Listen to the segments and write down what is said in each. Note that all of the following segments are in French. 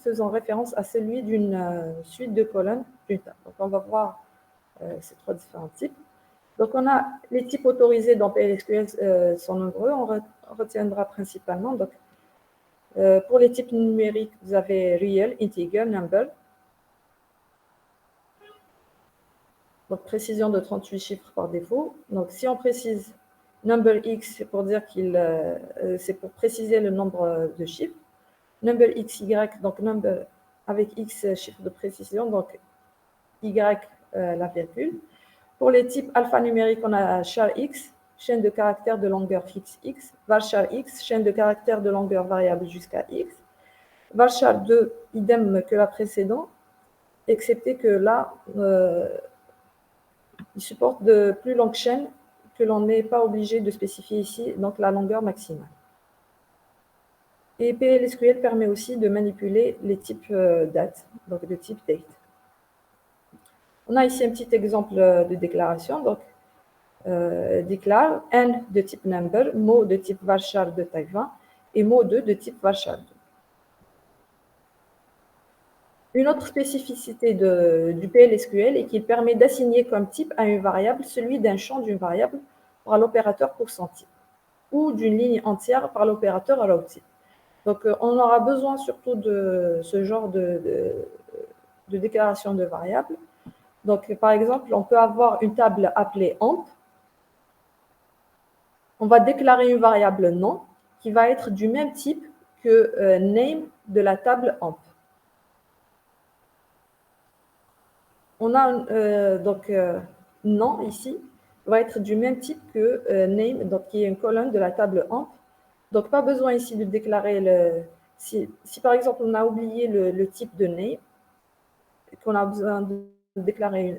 faisant référence à celui d'une suite de colonnes d'une table. Donc, on va voir ces trois différents types. Donc, on a les types autorisés dans PLSQL sont nombreux. On retiendra principalement. Donc, pour les types numériques, vous avez real, integer, number. Donc, précision de 38 chiffres par défaut. Donc, si on précise number x, c'est pour dire c'est pour préciser le nombre de chiffres. Number xy, donc number avec x chiffre de précision, donc y la virgule. Pour les types alphanumériques, on a char x, chaîne de caractères de longueur fixe x, varchar x, chaîne de caractères de longueur variable jusqu'à x, varchar 2, idem que la précédente, excepté que là, il supporte de plus longues chaînes que l'on n'est pas obligé de spécifier ici, donc la longueur maximale. Et PLSQL permet aussi de manipuler les types date, donc le type date. On a ici un petit exemple de déclaration. Donc, déclare n de type number, mot de type varchar de taille 20 et mot 2 de type varchar 2. Une autre spécificité du PLSQL est qu'il permet d'assigner comme type à une variable celui d'un champ d'une variable par l'opérateur pour son type ou d'une ligne entière par l'opérateur ROWTYPE. Donc, on aura besoin surtout de ce genre de déclaration de variables. Donc, par exemple, on peut avoir une table appelée amp. On va déclarer une variable nom qui va être du même type que name de la table amp. On a donc nom ici va être du même type que name, donc qui est une colonne de la table amp. Donc, pas besoin ici de déclarer si par exemple, on a oublié le type de name, qu'on a besoin de déclarer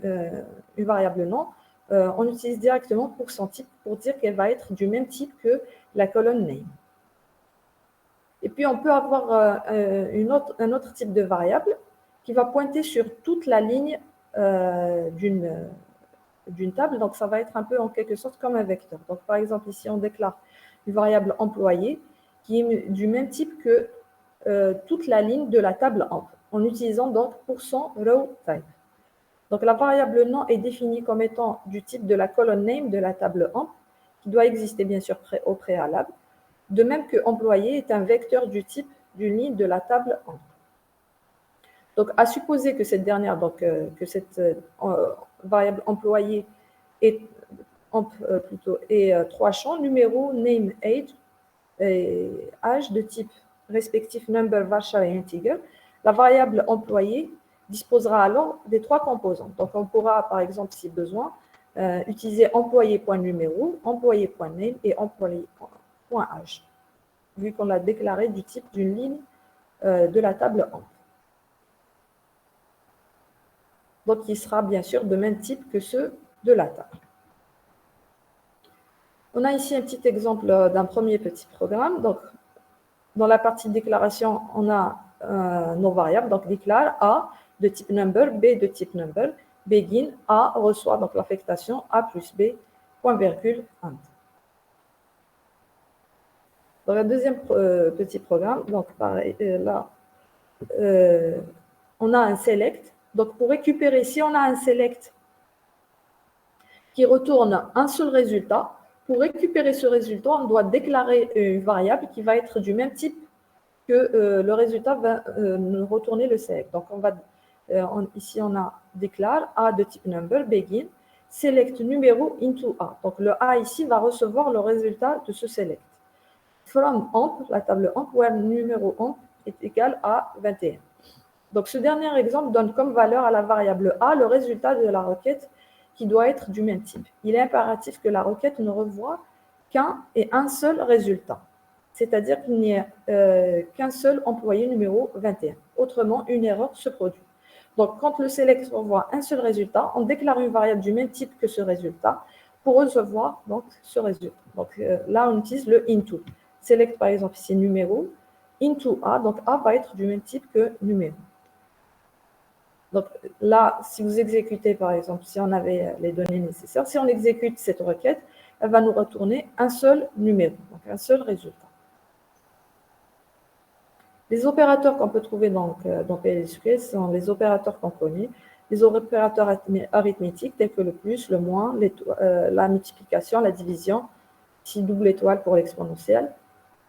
une variable nom, on utilise directement pour son type pour dire qu'elle va être du même type que la colonne name. Et puis, on peut avoir un autre type de variable qui va pointer sur toute la ligne d'une table. Donc, ça va être un peu en quelque sorte comme un vecteur. Donc, par exemple, ici, on déclare une variable employé qui est du même type que toute la ligne de la table amp, en utilisant donc %RowType. Donc, la variable nom est définie comme étant du type de la colonne name de la table amp, qui doit exister bien sûr au préalable, de même que employé est un vecteur du type d'une ligne de la table amp. Donc, à supposer que cette dernière, donc que cette variable employé est trois champs, numéro, name, age, et âge de type respectif number, varchar et integer, la variable employée disposera alors des trois composants. Donc, on pourra, par exemple, si besoin, utiliser employé.numéro, employé.name et employé.âge, vu qu'on l'a déclaré du type d'une ligne de la table amp. Donc, il sera bien sûr de même type que ceux de la table. On a ici un petit exemple d'un premier petit programme. Donc, dans la partie déclaration, on a nos variables. Donc, déclare A de type number, B de type number, begin, A reçoit donc l'affectation A plus B, point virgule, int. Dans le deuxième petit programme, donc pareil, là, on a un select. Donc, pour récupérer, si on a un select qui retourne un seul résultat, pour récupérer ce résultat, on doit déclarer une variable qui va être du même type que le résultat va retourner le select. Donc, ici, on a déclare A de type number, begin, select numéro into A. Donc, le A ici va recevoir le résultat de ce select. From amp, la table amp, where numéro amp est égal à 21. Donc, ce dernier exemple donne comme valeur à la variable A le résultat de la requête qui doit être du même type. Il est impératif que la requête ne revoie qu'un et un seul résultat, c'est-à-dire qu'il n'y a qu'un seul employé numéro 21. Autrement, une erreur se produit. Donc, quand le select revoit un seul résultat, on déclare une variable du même type que ce résultat pour recevoir donc, ce résultat. Donc, là, on utilise le into. Select, par exemple, ici numéro, into A, donc A va être du même type que numéro. Donc là, si vous exécutez, par exemple, si on avait les données nécessaires, si on exécute cette requête, elle va nous retourner un seul numéro, donc un seul résultat. Les opérateurs qu'on peut trouver dans PLSQL sont les opérateurs qu'on connaît, les opérateurs arithmétiques tels que le plus, le moins, la multiplication, la division, ici double étoile pour l'exponentielle.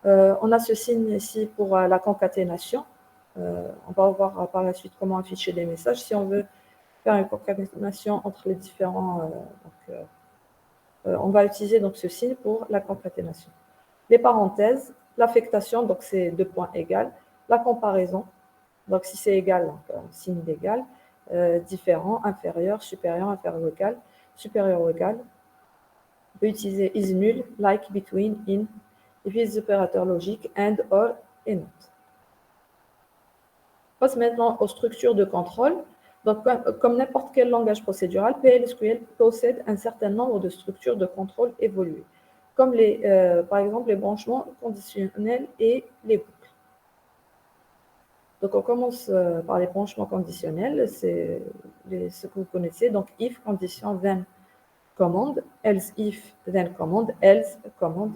On a ce signe ici pour la concaténation. On va voir par la suite comment afficher des messages. Si on veut faire une concaténation entre les différents, on va utiliser donc ce signe pour la concaténation. Les parenthèses, l'affectation, donc c'est 2 points égales, la comparaison, donc si c'est égal, donc signe d'égal, différent, inférieur, supérieur, inférieur, égal, supérieur ou égal. On peut utiliser is nul, like, between, in, et puis les opérateurs logiques, and, or et not. On passe maintenant aux structures de contrôle. Donc, comme n'importe quel langage procédural, PLSQL possède un certain nombre de structures de contrôle évoluées, comme par exemple les branchements conditionnels et les boucles. Donc, on commence par les branchements conditionnels, c'est ce que vous connaissez. Donc, if, condition, then, commande, else, if, then, commande, else, commande.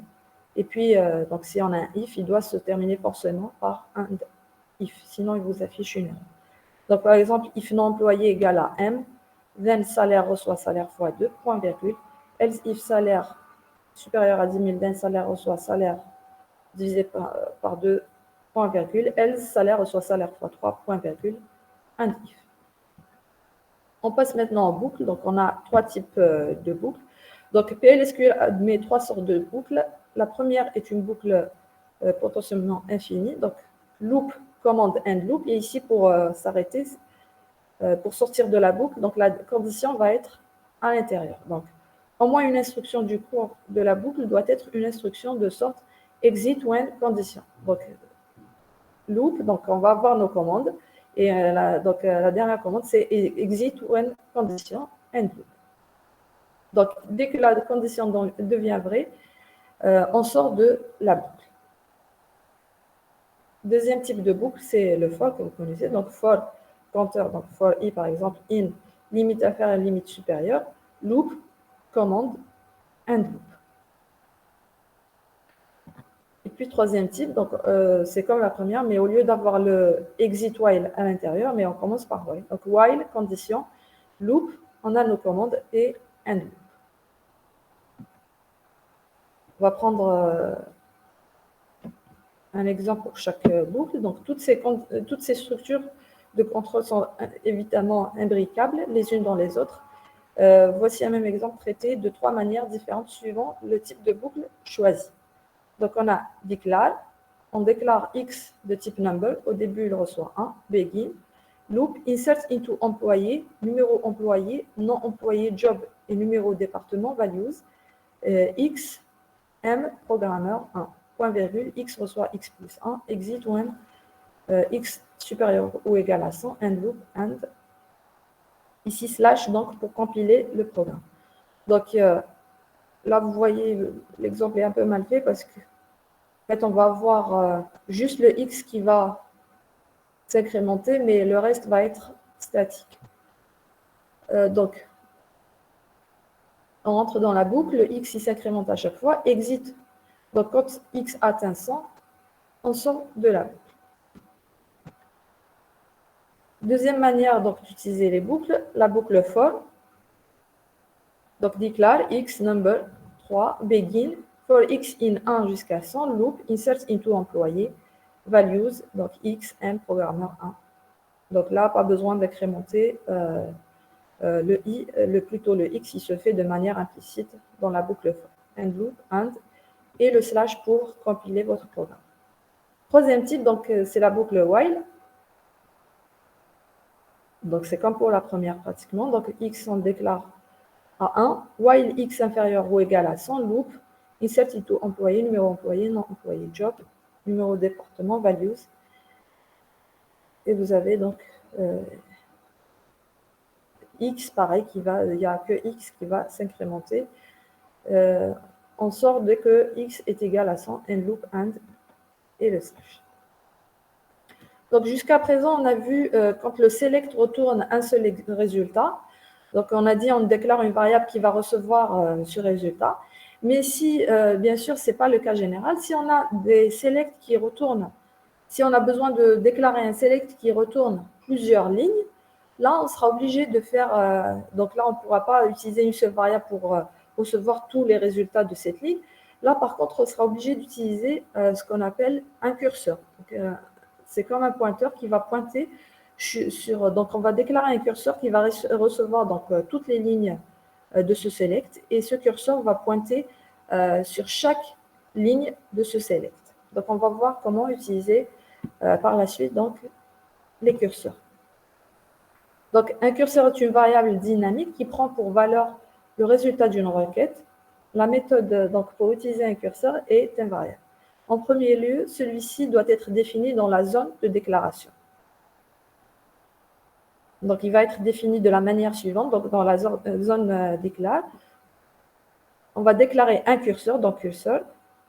Et puis, donc, si on a un if, il doit se terminer forcément par un if, sinon il vous affiche une erreur. Donc, par exemple, if non employé égale à M, then salaire reçoit salaire fois 2, point virgule, else if salaire supérieur à 10 000, then salaire reçoit salaire divisé par 2, point virgule, else salaire reçoit salaire fois 3, point virgule, un if. On passe maintenant en boucle, donc on a 3 types de boucles. Donc, PLSQL admet 3 sortes de boucles. La première est une boucle potentiellement infinie, donc loop, commande, end loop, et ici pour s'arrêter, pour sortir de la boucle, donc la condition va être à l'intérieur. Donc, au moins une instruction du cours de la boucle doit être une instruction de sorte exit when condition. Donc, loop, donc on va avoir nos commandes, et la dernière commande, c'est exit when condition, end loop. Donc, dès que la condition devient vraie, on sort de la boucle. Deuxième type de boucle, c'est le for que vous connaissez. Donc, for compteur, donc for i par exemple, in, limite inférieure, limite supérieure, loop, commande, end loop. Et puis, troisième type, donc c'est comme la première, mais au lieu d'avoir le exit while à l'intérieur, mais on commence par while. Donc, while, condition, loop, on a nos commandes et end loop. On va prendre un exemple pour chaque boucle. Donc, toutes ces structures de contrôle sont évidemment imbricables les unes dans les autres. Voici un même exemple traité de 3 manières différentes suivant le type de boucle choisi. Donc, on a declare. On déclare x de type number. Au début, il reçoit 1. Begin. Loop, insert into employé, numéro employé, non employé, job et numéro département, values. X, M, programmeur, 1. Point virgule, x reçoit x plus 1. Exit when x supérieur ou égal à 100. End loop, end. Ici, slash, donc, pour compiler le programme. Donc, là, vous voyez, l'exemple est un peu mal fait parce que, en fait, on va avoir juste le x qui va s'incrémenter, mais le reste va être statique. Donc, on rentre dans la boucle, le x, il s'incrémente à chaque fois. Exit, donc, quand x atteint 100, on sort de la boucle. Deuxième manière d'utiliser les boucles, la boucle for. Donc, declare x number 3, begin, for x in 1 jusqu'à 100, loop, insert into employé, values, donc x, m, programmeur 1. Donc là, pas besoin d'incrémenter plutôt le x, il se fait de manière implicite dans la boucle for. End loop, and, et le slash pour compiler votre programme. Troisième type, donc c'est la boucle while. Donc c'est comme pour la première pratiquement. Donc x, on déclare à 1, while x inférieur ou égal à 100, loop, insert into employé, numéro employé, non employé, job, numéro département, values. Et vous avez donc x, pareil, il n'y a que x qui va s'incrémenter. On sort dès que x est égal à 100, end loop, and, et le slash. Donc jusqu'à présent, on a vu quand le select retourne un seul résultat. Donc on a dit on déclare une variable qui va recevoir ce résultat. Mais si, bien sûr, ce n'est pas le cas général, si on a des selects qui retournent Si on a besoin de déclarer un select qui retourne plusieurs lignes, là, on sera obligé de faire… donc là, on ne pourra pas utiliser une seule variable pour recevoir tous les résultats de cette ligne. Là, par contre, on sera obligé d'utiliser ce qu'on appelle un curseur. C'est comme un pointeur qui va pointer sur… Donc, on va déclarer un curseur qui va recevoir donc, toutes les lignes de ce select. Et ce curseur va pointer sur chaque ligne de ce select. Donc, on va voir comment utiliser par la suite donc, les curseurs. Donc, un curseur est une variable dynamique qui prend pour valeur le résultat d'une requête. La méthode donc, pour utiliser un curseur est invariable. En premier lieu, celui-ci doit être défini dans la zone de déclaration. Donc, il va être défini de la manière suivante. Donc, dans la zone déclare, on va déclarer un curseur, donc curseur.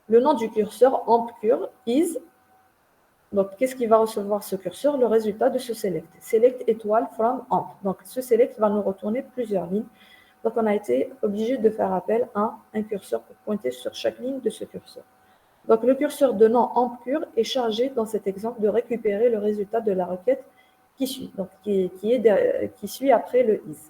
Le nom du curseur, ampcur, is. Donc, qu'est-ce qui va recevoir ce curseur? Le résultat de ce select. Select étoile from amp. Donc, ce select va nous retourner plusieurs lignes. Donc, on a été obligé de faire appel à un curseur pour pointer sur chaque ligne de ce curseur. Donc, le curseur de nom ampcur est chargé, dans cet exemple, de récupérer le résultat de la requête qui suit, donc qui suit après le is.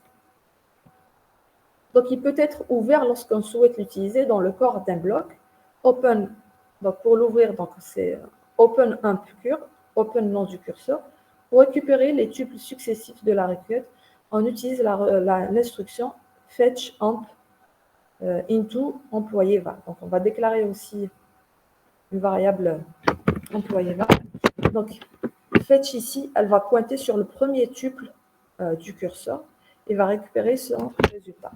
Donc, il peut être ouvert lorsqu'on souhaite l'utiliser dans le corps d'un bloc. Open, donc pour l'ouvrir, donc c'est open ampcur, open nom du curseur. Pour récupérer les tuples successifs de la requête, on utilise l'instruction fetch amp into employé var. Donc, on va déclarer aussi une variable employé var. Donc, fetch ici, elle va pointer sur le premier tuple du curseur et va récupérer son résultat.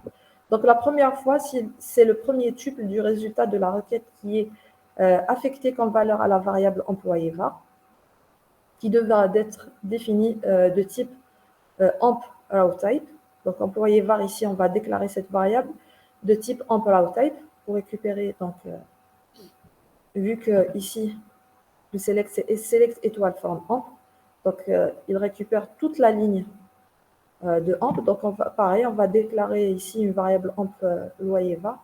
Donc, la première fois, si c'est le premier tuple du résultat de la requête qui est affecté comme valeur à la variable employé var, qui devra être définie de type amp raw type. Donc, employé var, ici, on va déclarer cette variable de type amp raw type pour récupérer, donc, vu que ici, le select, c'est select étoile from amp, donc il récupère toute la ligne de amp. Donc, pareil, on va déclarer ici une variable amp loyer var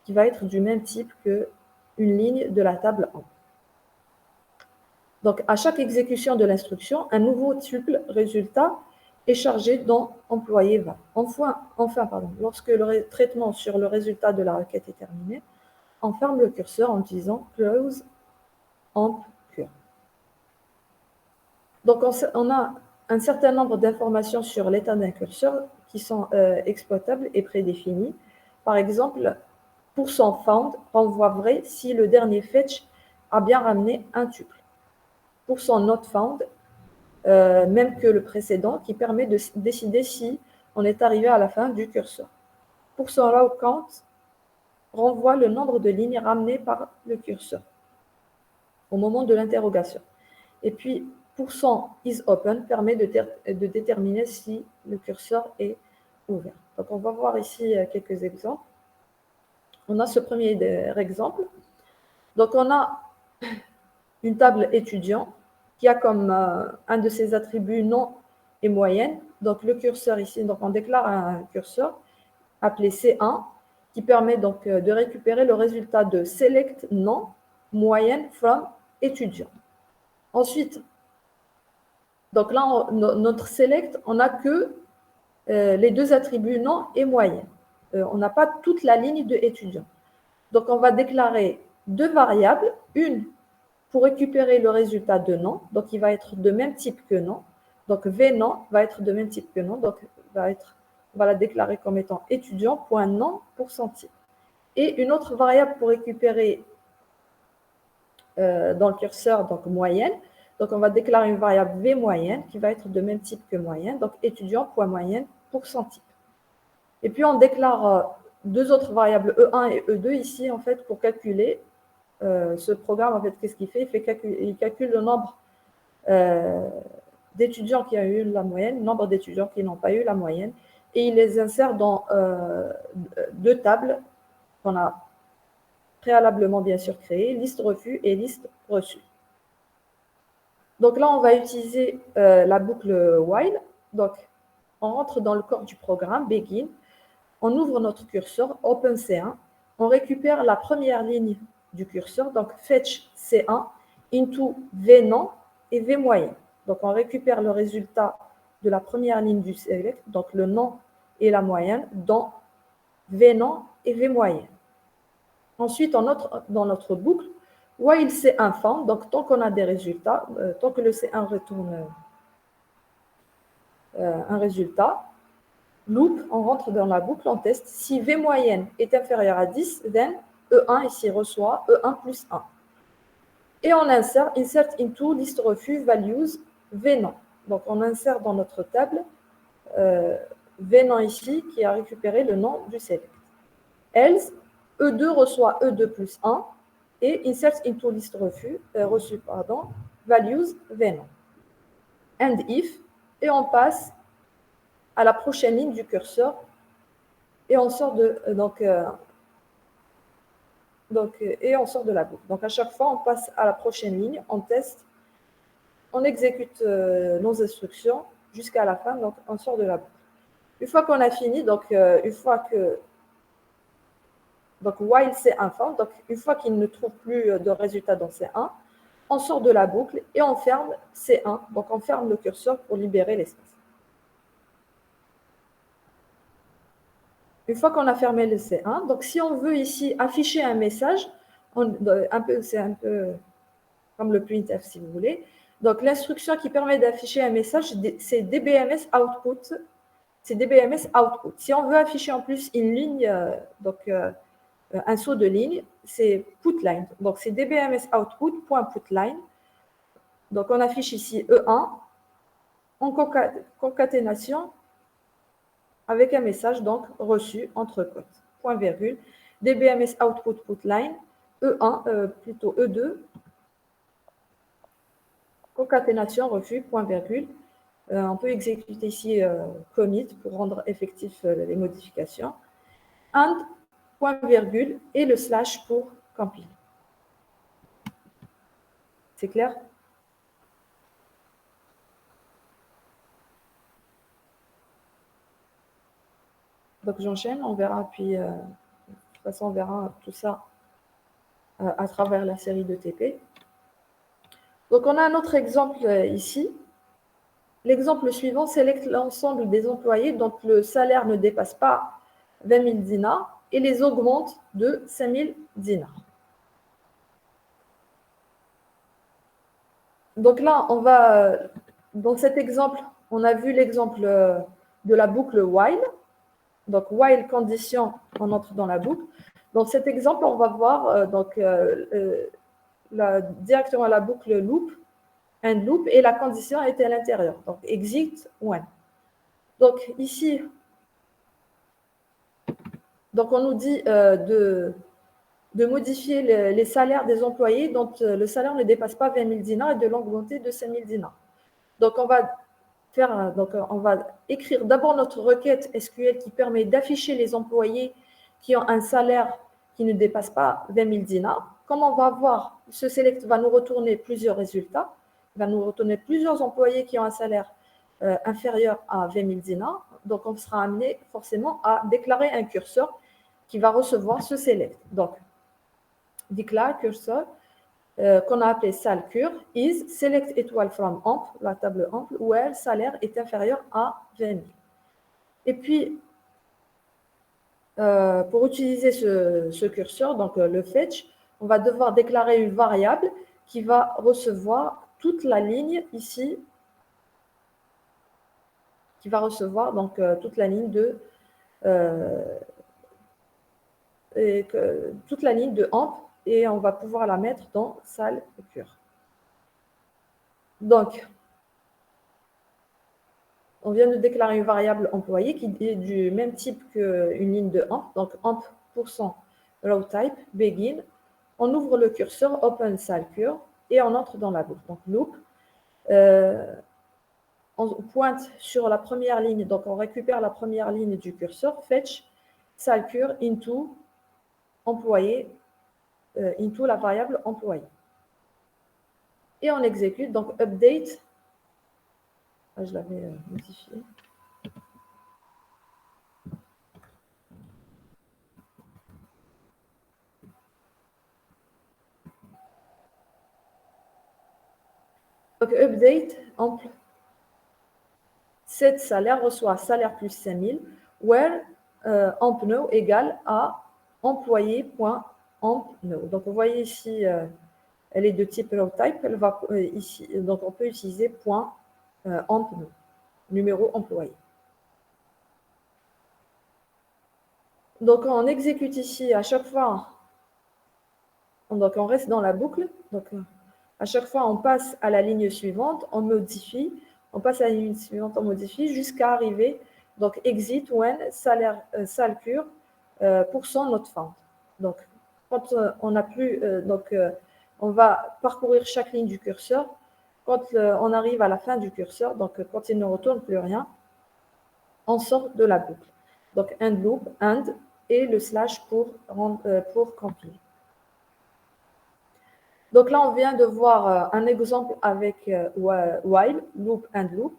qui va être du même type qu'une ligne de la table amp. Donc, à chaque exécution de l'instruction, un nouveau tuple résultat est chargé dans employé var. Enfin, lorsque le traitement sur le résultat de la requête est terminé, on ferme le curseur en utilisant close amp cur. Donc, on a un certain nombre d'informations sur l'état d'un curseur qui sont exploitables et prédéfinies. Par exemple, %found renvoie vrai si le dernier fetch a bien ramené un tuple. %not found, même que le précédent, qui permet de décider si on est arrivé à la fin du curseur. %raw count renvoie le nombre de lignes ramenées par le curseur au moment de l'interrogation. Et puis, %isOpen permet de déterminer si le curseur est ouvert. Donc, on va voir ici quelques exemples. On a ce premier exemple. Donc, on a une table étudiant qui a comme un de ses attributs nom et moyenne. Donc, le curseur ici, donc on déclare un curseur appelé C1 qui permet donc de récupérer le résultat de select nom, moyenne from étudiant. Ensuite, donc là, notre select, on n'a que les deux attributs nom et moyenne. On n'a pas toute la ligne de étudiant. Donc, on va déclarer deux variables, une pour récupérer le résultat de nom, donc il va être de même type que nom. Donc, vnom va être de même type que nom, donc on va la déclarer comme étant étudiant.nom pour son type. Et une autre variable pour récupérer dans le curseur, donc moyenne. Donc, on va déclarer une variable v moyenne qui va être de même type que moyenne, donc étudiant.moyenne pour son type. Et puis, on déclare deux autres variables E1 et E2 ici, en fait, pour calculer ce programme. En fait, qu'est-ce qu'il fait? Il calcule le nombre d'étudiants qui ont eu la moyenne, le nombre d'étudiants qui n'ont pas eu la moyenne, et il les insère dans deux tables qu'on a préalablement bien sûr créées, liste refus et liste reçue. Donc là, on va utiliser la boucle while. Donc, on rentre dans le corps du programme, begin, on ouvre notre curseur, open C1, on récupère la première ligne du curseur, donc fetch C1 into vnom et V moyenne. Donc, on récupère le résultat de la première ligne du select, donc le nom et la moyenne, dans V nom et V moyenne. Ensuite, dans notre boucle, while C1 found, donc tant qu'on a des résultats, tant que le C1 retourne un résultat, loop, on rentre dans la boucle, on teste. Si V moyenne est inférieure à 10, then E1 ici reçoit E1 plus 1. Et on insère into list refus values V non. Donc on insère dans notre table V non ici qui a récupéré le nom du select. Else, E2 reçoit E2 plus 1 et insert into list reçu, values V non. And if, et on passe à la prochaine ligne du curseur et on sort de et on sort de la boucle. Donc à chaque fois, on passe à la prochaine ligne, on teste, on exécute nos instructions jusqu'à la fin, donc on sort de la boucle. Une fois qu'on a fini, while C1 found, donc une fois qu'il ne trouve plus de résultat dans C1, on sort de la boucle et on ferme C1, donc on ferme le curseur pour libérer l'espace. Une fois qu'on a fermé le C1, donc si on veut ici afficher un message, c'est un peu comme le printf si vous voulez. Donc l'instruction qui permet d'afficher un message, c'est dbms output. C'est dbms output. Si on veut afficher en plus une ligne, un saut de ligne, c'est putline. Donc c'est dbms output.putline. Donc on affiche ici E1 en concaténation avec un message donc reçu entre côtes, point virgule, dbms output putline, E1, plutôt E2, concaténation reçu, point virgule. On peut exécuter ici commit pour rendre effectif les modifications. And, point virgule, et le slash pour compile. C'est clair? Donc j'enchaîne, on verra, puis de toute façon on verra tout ça à travers la série de TP. Donc on a un autre exemple ici. L'exemple suivant sélecte l'ensemble des employés dont le salaire ne dépasse pas 20 000 dinars et les augmente de 5 000 dinars. Donc là, dans cet exemple, on a vu l'exemple de la boucle while. Donc, while condition, on entre dans la boucle. Dans cet exemple, on va voir directement la boucle loop, end loop, et la condition est à l'intérieur. Donc, exit when. Donc, ici, on nous dit de modifier les salaires des employés dont le salaire ne dépasse pas 20 000 dinars et de l'augmenter de 5 000 dinars. Donc, on va écrire d'abord notre requête SQL qui permet d'afficher les employés qui ont un salaire qui ne dépasse pas 20 000 dinars. Comme on va voir, ce select va nous retourner plusieurs résultats, va nous retourner plusieurs employés qui ont un salaire inférieur à 20 000 dinars. Donc, on sera amené forcément à déclarer un curseur qui va recevoir ce select. Donc, declare cursor qu'on a appelé salcure is select étoile from amp, la table ample, where salaire est inférieur à 20 000. Et puis, pour utiliser ce curseur, donc le fetch, on va devoir déclarer une variable qui va recevoir toute la ligne ici, qui va recevoir donc toute la ligne de amp, et on va pouvoir la mettre dans salcure. Donc, on vient de déclarer une variable employée qui est du même type qu'une ligne de amp, donc amp%row type begin. On ouvre le curseur, open salcure, et on entre dans la boucle. Donc loop, on pointe sur la première ligne, donc on récupère la première ligne du curseur, fetch salcure into employé, into la variable employé. Et on exécute, donc update, je l'avais modifié. Donc, update, set salaire reçoit salaire plus 5000, where empno égale à employé.empno. Donc, vous voyez ici, elle est de type row type, elle va ici, donc on peut utiliser .empno, numéro employé. Donc, on exécute ici à chaque fois, donc on reste dans la boucle, donc à chaque fois on passe à la ligne suivante, on modifie, on passe à la ligne suivante, on modifie jusqu'à arriver, donc exit when salaire salcure % not found. Donc, quand on n'a plus, on va parcourir chaque ligne du curseur. Quand on arrive à la fin du curseur, donc quand il ne retourne plus rien, on sort de la boucle. Donc, end loop, end, et le slash pour compiler. Donc là, on vient de voir un exemple avec while, loop, end loop.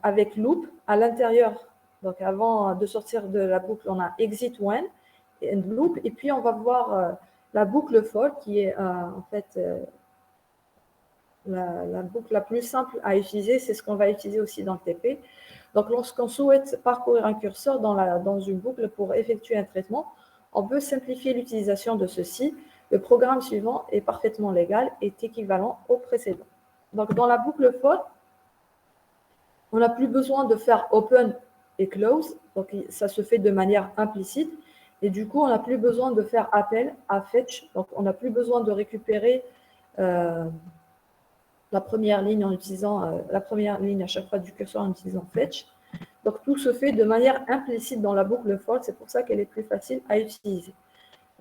Avec loop, à l'intérieur, donc avant de sortir de la boucle, on a exit when, end loop, et puis on va voir la boucle for, qui est en fait la boucle la plus simple à utiliser, c'est ce qu'on va utiliser aussi dans le TP. Donc, lorsqu'on souhaite parcourir un curseur dans une boucle pour effectuer un traitement, on peut simplifier l'utilisation de ceci. Le programme suivant est parfaitement légal, est équivalent au précédent. Donc, dans la boucle for, on n'a plus besoin de faire open et close, donc ça se fait de manière implicite. Et du coup, on n'a plus besoin de faire appel à fetch, donc on n'a plus besoin de récupérer la première ligne en utilisant la première ligne à chaque fois du curseur en utilisant fetch. Donc, tout se fait de manière implicite dans la boucle for, c'est pour ça qu'elle est plus facile à utiliser.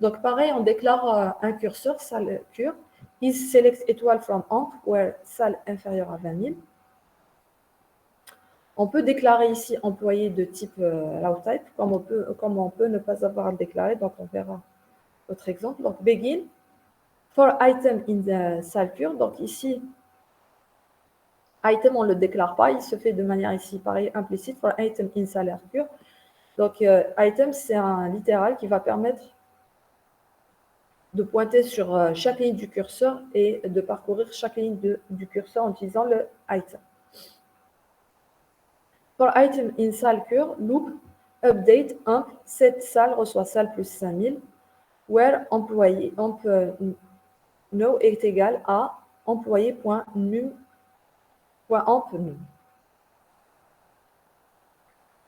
Donc, pareil, on déclare un curseur, sal cure, is select étoile from amp, where sal inférieur à 20 000. On peut déclarer ici employé de type row type, comme on peut ne pas avoir à le déclarer, donc on verra notre exemple. Donc, begin, for item in the salcure, donc ici, item, on ne le déclare pas, il se fait de manière ici, pareil, implicite, for item in salcure. Donc, item, c'est un littéral qui va permettre de pointer sur chaque ligne du curseur et de parcourir chaque ligne du curseur en utilisant le item. For item in salcure, loop, update, amp, set sal reçoit sal plus 5000, where employé, no est égal à employé.num.ampNum.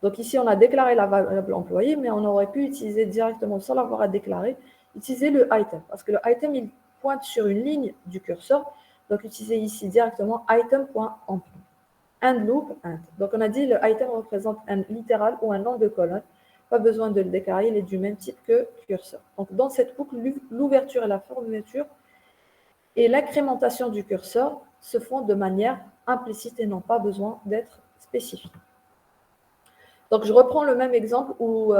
Donc ici, on a déclaré la variable employé, mais on aurait pu utiliser directement, sans l'avoir à déclarer, utiliser le item. Parce que le item, il pointe sur une ligne du curseur. Donc, utiliser ici directement item.ampNum. End loop, end. Donc, on a dit le item représente un littéral ou un nom de colonne. Pas besoin de le déclarer, il est du même type que curseur. Donc, dans cette boucle, l'ouverture et la fermeture et l'incrémentation du curseur se font de manière implicite et n'ont pas besoin d'être spécifiques. Donc, je reprends le même exemple où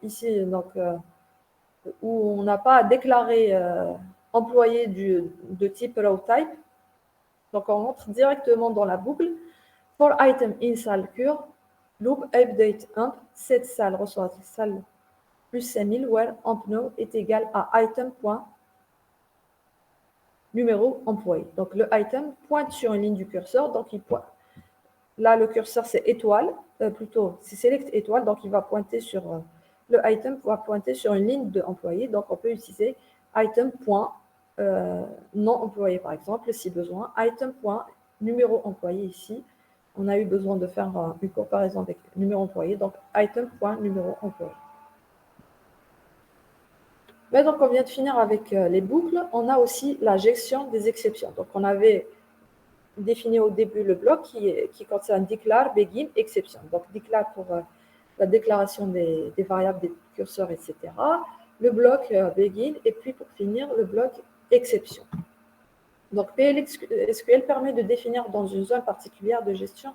ici, donc, où on n'a pas à déclarer employé de type row type. Donc, on rentre directement dans la boucle. For item in salcure, loop update amp, set sal reçoit sal plus 5000, where ampno est égal à item.numéro employé. Donc, le item pointe sur une ligne du curseur. Donc, il pointe. Là, le curseur, c'est étoile, plutôt, c'est select étoile. Donc, il va pointer sur, le item va pointer sur une ligne de employé. Donc, on peut utiliser item.non employé, par exemple, si besoin. Item.numéro employé ici. On a eu besoin de faire une comparaison avec numéro employé. Donc, item.numéro employé. Mais donc, on vient de finir avec les boucles. On a aussi la gestion des exceptions. Donc, on avait défini au début le bloc qui concerne declare, begin, exception. Donc, declare pour la déclaration des variables, des curseurs, etc. Le bloc begin et puis pour finir, le bloc exception. Donc, PLSQL permet de définir dans une zone particulière de gestion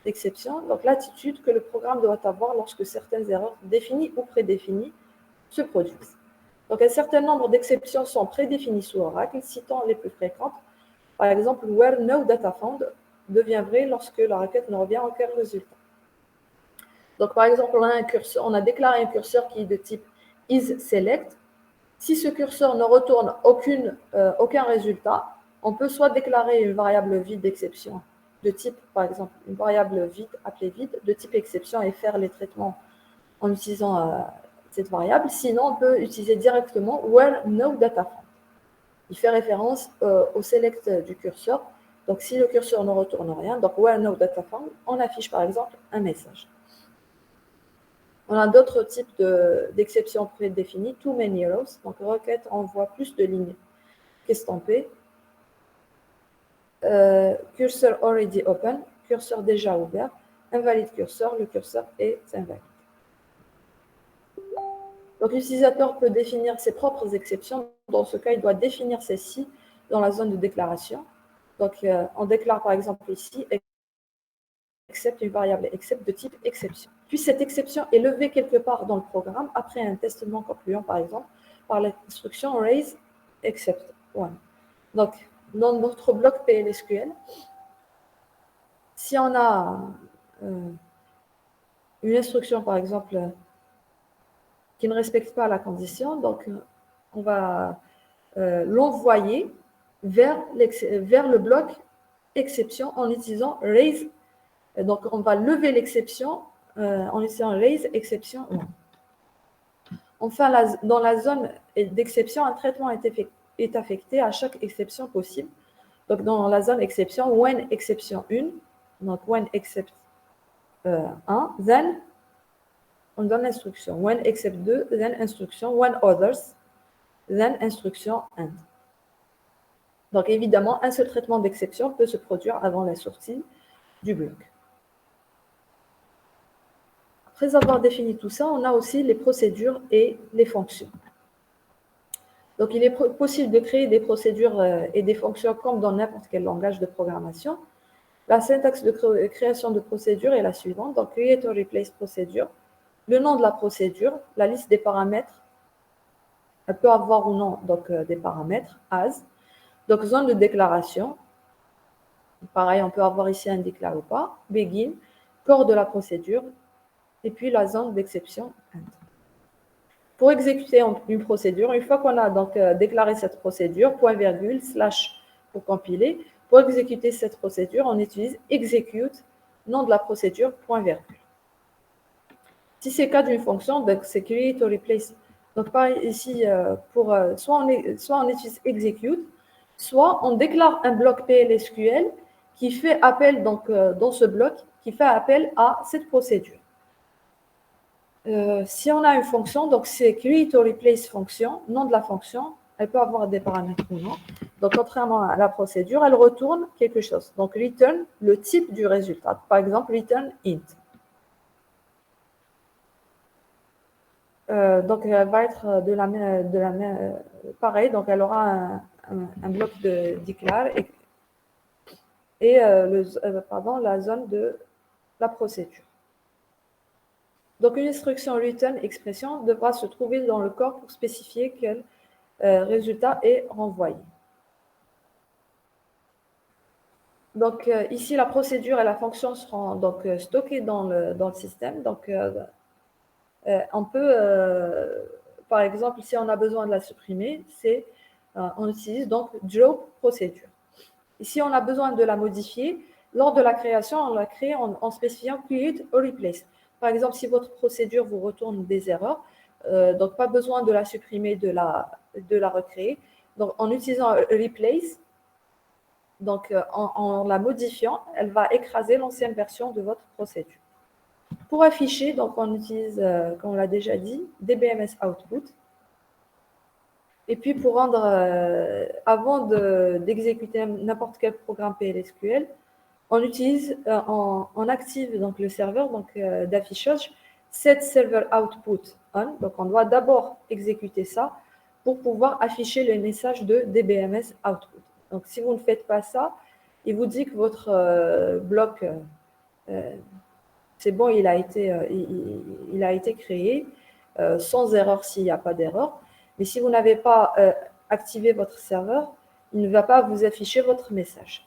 d'exception, donc l'attitude que le programme doit avoir lorsque certaines erreurs définies ou prédéfinies se produisent. Donc, un certain nombre d'exceptions sont prédéfinies sous Oracle, citant les plus fréquentes. Par exemple, where no data found devient vrai lorsque la requête ne revient aucun résultat. Donc, par exemple, on a déclaré un curseur qui est de type isSelect. Si ce curseur ne retourne aucun résultat, on peut soit déclarer une variable vide d'exception de type, par exemple, une variable vide appelée vide de type exception et faire les traitements en utilisant cette variable. Sinon, on peut utiliser directement where no data found. Il fait référence au select du curseur. Donc, si le curseur ne retourne rien, donc where no data found, on affiche par exemple un message. On a d'autres types d'exceptions prédéfinies. Too many rows. Donc, requête envoie plus de lignes qu'estampées. Cursor already open. Curseur déjà ouvert. Invalide curseur. Le curseur est invalide. Donc, l'utilisateur peut définir ses propres exceptions. Dans ce cas, il doit définir celles-ci dans la zone de déclaration. Donc, on déclare par exemple ici except une variable except de type exception. Puis cette exception est levée quelque part dans le programme après un test non concluant, par exemple, par l'instruction raise except one. Donc, dans notre bloc PLSQL, si on a une instruction, par exemple, qui ne respecte pas la condition, donc on va l'envoyer vers le bloc exception en utilisant raise. Donc, on va lever l'exception en utilisant raise exception 1. Enfin, dans la zone d'exception, un traitement est affecté à chaque exception possible. Donc, dans la zone exception, when exception 1, donc when except 1, then on donne l'instruction. When except 2, then instruction. When others, then instruction and. Donc, évidemment, un seul traitement d'exception peut se produire avant la sortie du bloc. Après avoir défini tout ça, on a aussi les procédures et les fonctions. Donc, il est possible de créer des procédures et des fonctions comme dans n'importe quel langage de programmation. La syntaxe de création de procédure est la suivante. Donc, create or replace procédure, le nom de la procédure, la liste des paramètres. Elle peut avoir ou non donc, des paramètres, as. Donc, zone de déclaration. Pareil, on peut avoir ici un déclare ou pas. Begin, corps de la procédure. Et puis la zone d'exception. Pour exécuter une procédure, une fois qu'on a donc déclaré cette procédure, point virgule, slash pour compiler, pour exécuter cette procédure, on utilise execute, nom de la procédure, point virgule. Si c'est le cas d'une fonction, donc c'est create or replace. Donc pareil ici, soit on utilise execute, soit on déclare un bloc PLSQL qui fait appel, donc dans ce bloc, qui fait appel à cette procédure. Si on a une fonction, donc c'est create or replace fonction, nom de la fonction, elle peut avoir des paramètres ou non. Donc, contrairement à la procédure, elle retourne quelque chose. Donc, return le type du résultat. Par exemple, return int. Donc, elle va être de la même pareil. Donc, elle aura un bloc de declare et la zone de la procédure. Donc, une instruction return expression devra se trouver dans le corps pour spécifier quel résultat est renvoyé. Donc, ici, la procédure et la fonction seront donc stockées dans le système. Donc, on peut, par exemple, si on a besoin de la supprimer, on utilise donc drop procédure. Ici, on a besoin de la modifier. Lors de la création, on la crée en spécifiant create or replace. Par exemple, si votre procédure vous retourne des erreurs, donc pas besoin de la supprimer, de la recréer. Donc, en utilisant replace, donc en la modifiant, elle va écraser l'ancienne version de votre procédure. Pour afficher, donc on utilise, comme on l'a déjà dit, DBMS output. Et puis pour rendre, avant d'exécuter n'importe quel programme PLSQL, on utilise, on active donc le serveur d'affichage set server output on. Donc on doit d'abord exécuter ça pour pouvoir afficher le message de DBMS output. Donc si vous ne faites pas ça, il vous dit que votre bloc, c'est bon, il a été créé sans erreur s'il n'y a pas d'erreur. Mais si vous n'avez pas activé votre serveur, il ne va pas vous afficher votre message.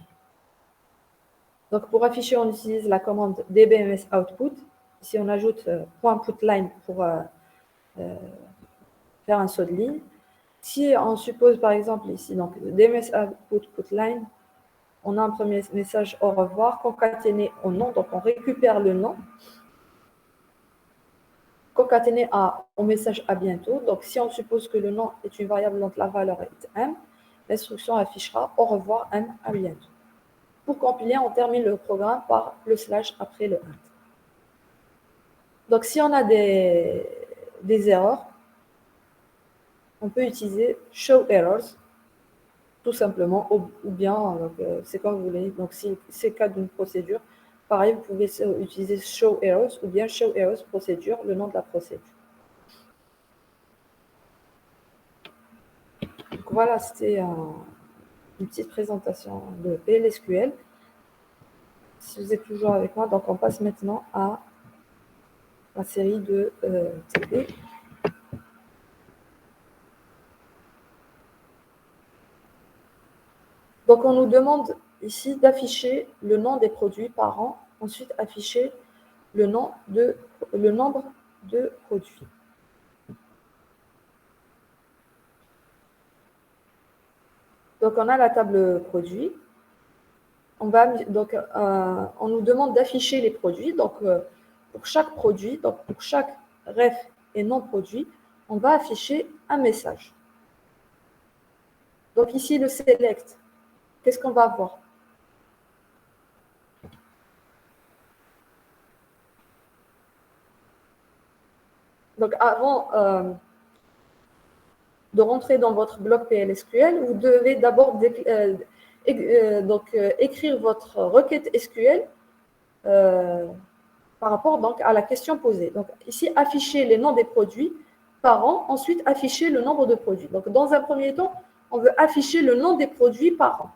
Donc, pour afficher, on utilise la commande dbms output. Ici, on ajoute .putline pour faire un saut de ligne. Si on suppose par exemple ici, donc DMS output line, on a un premier message au revoir, concaténé au nom, donc on récupère le nom, concaténé au message à bientôt. Donc si on suppose que le nom est une variable dont la valeur est m, l'instruction affichera au revoir m, à bientôt. Pour compiler, on termine le programme par le slash après le int. Donc si on a des erreurs, on peut utiliser show errors, tout simplement, ou bien, c'est comme vous voulez. Donc, si c'est le cas d'une procédure, pareil, vous pouvez utiliser show errors ou bien show errors procédure, le nom de la procédure. Donc, voilà, c'était une petite présentation de PLSQL. Si vous êtes toujours avec moi, donc on passe maintenant à la série de TP. Donc, on nous demande ici d'afficher le nom des produits par an, ensuite afficher le nombre de produits. Donc, on a la table produits. On nous demande d'afficher les produits. Donc, pour chaque produit, donc pour chaque ref et non produit, on va afficher un message. Donc, ici, le select, qu'est-ce qu'on va avoir? Donc, avant de rentrer dans votre bloc PLSQL, vous devez d'abord écrire votre requête SQL par rapport donc, à la question posée. Donc, ici, afficher les noms des produits par an, ensuite afficher le nombre de produits. Donc, dans un premier temps, on veut afficher le nom des produits par an.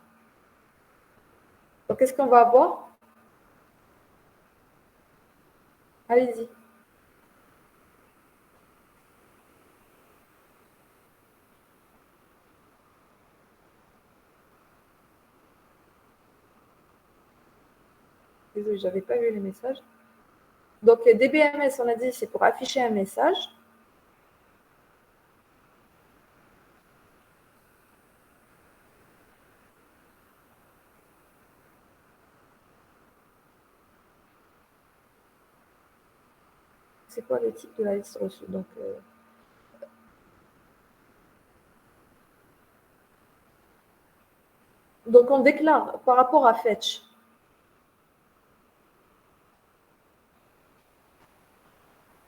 Donc, qu'est-ce qu'on va avoir? Allez-y. Désolée, je n'avais pas vu les messages. Donc, DBMS, on a dit, c'est pour afficher un message. C'est quoi le type de la liste reçue? Donc, on déclare par rapport à fetch.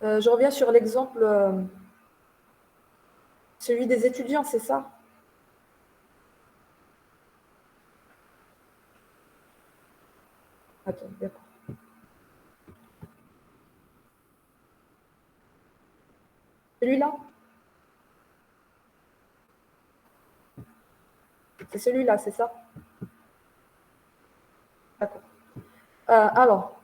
Je reviens sur l'exemple, celui des étudiants, c'est ça? Attends, d'accord. Celui-là? C'est celui-là, c'est ça? D'accord. Alors,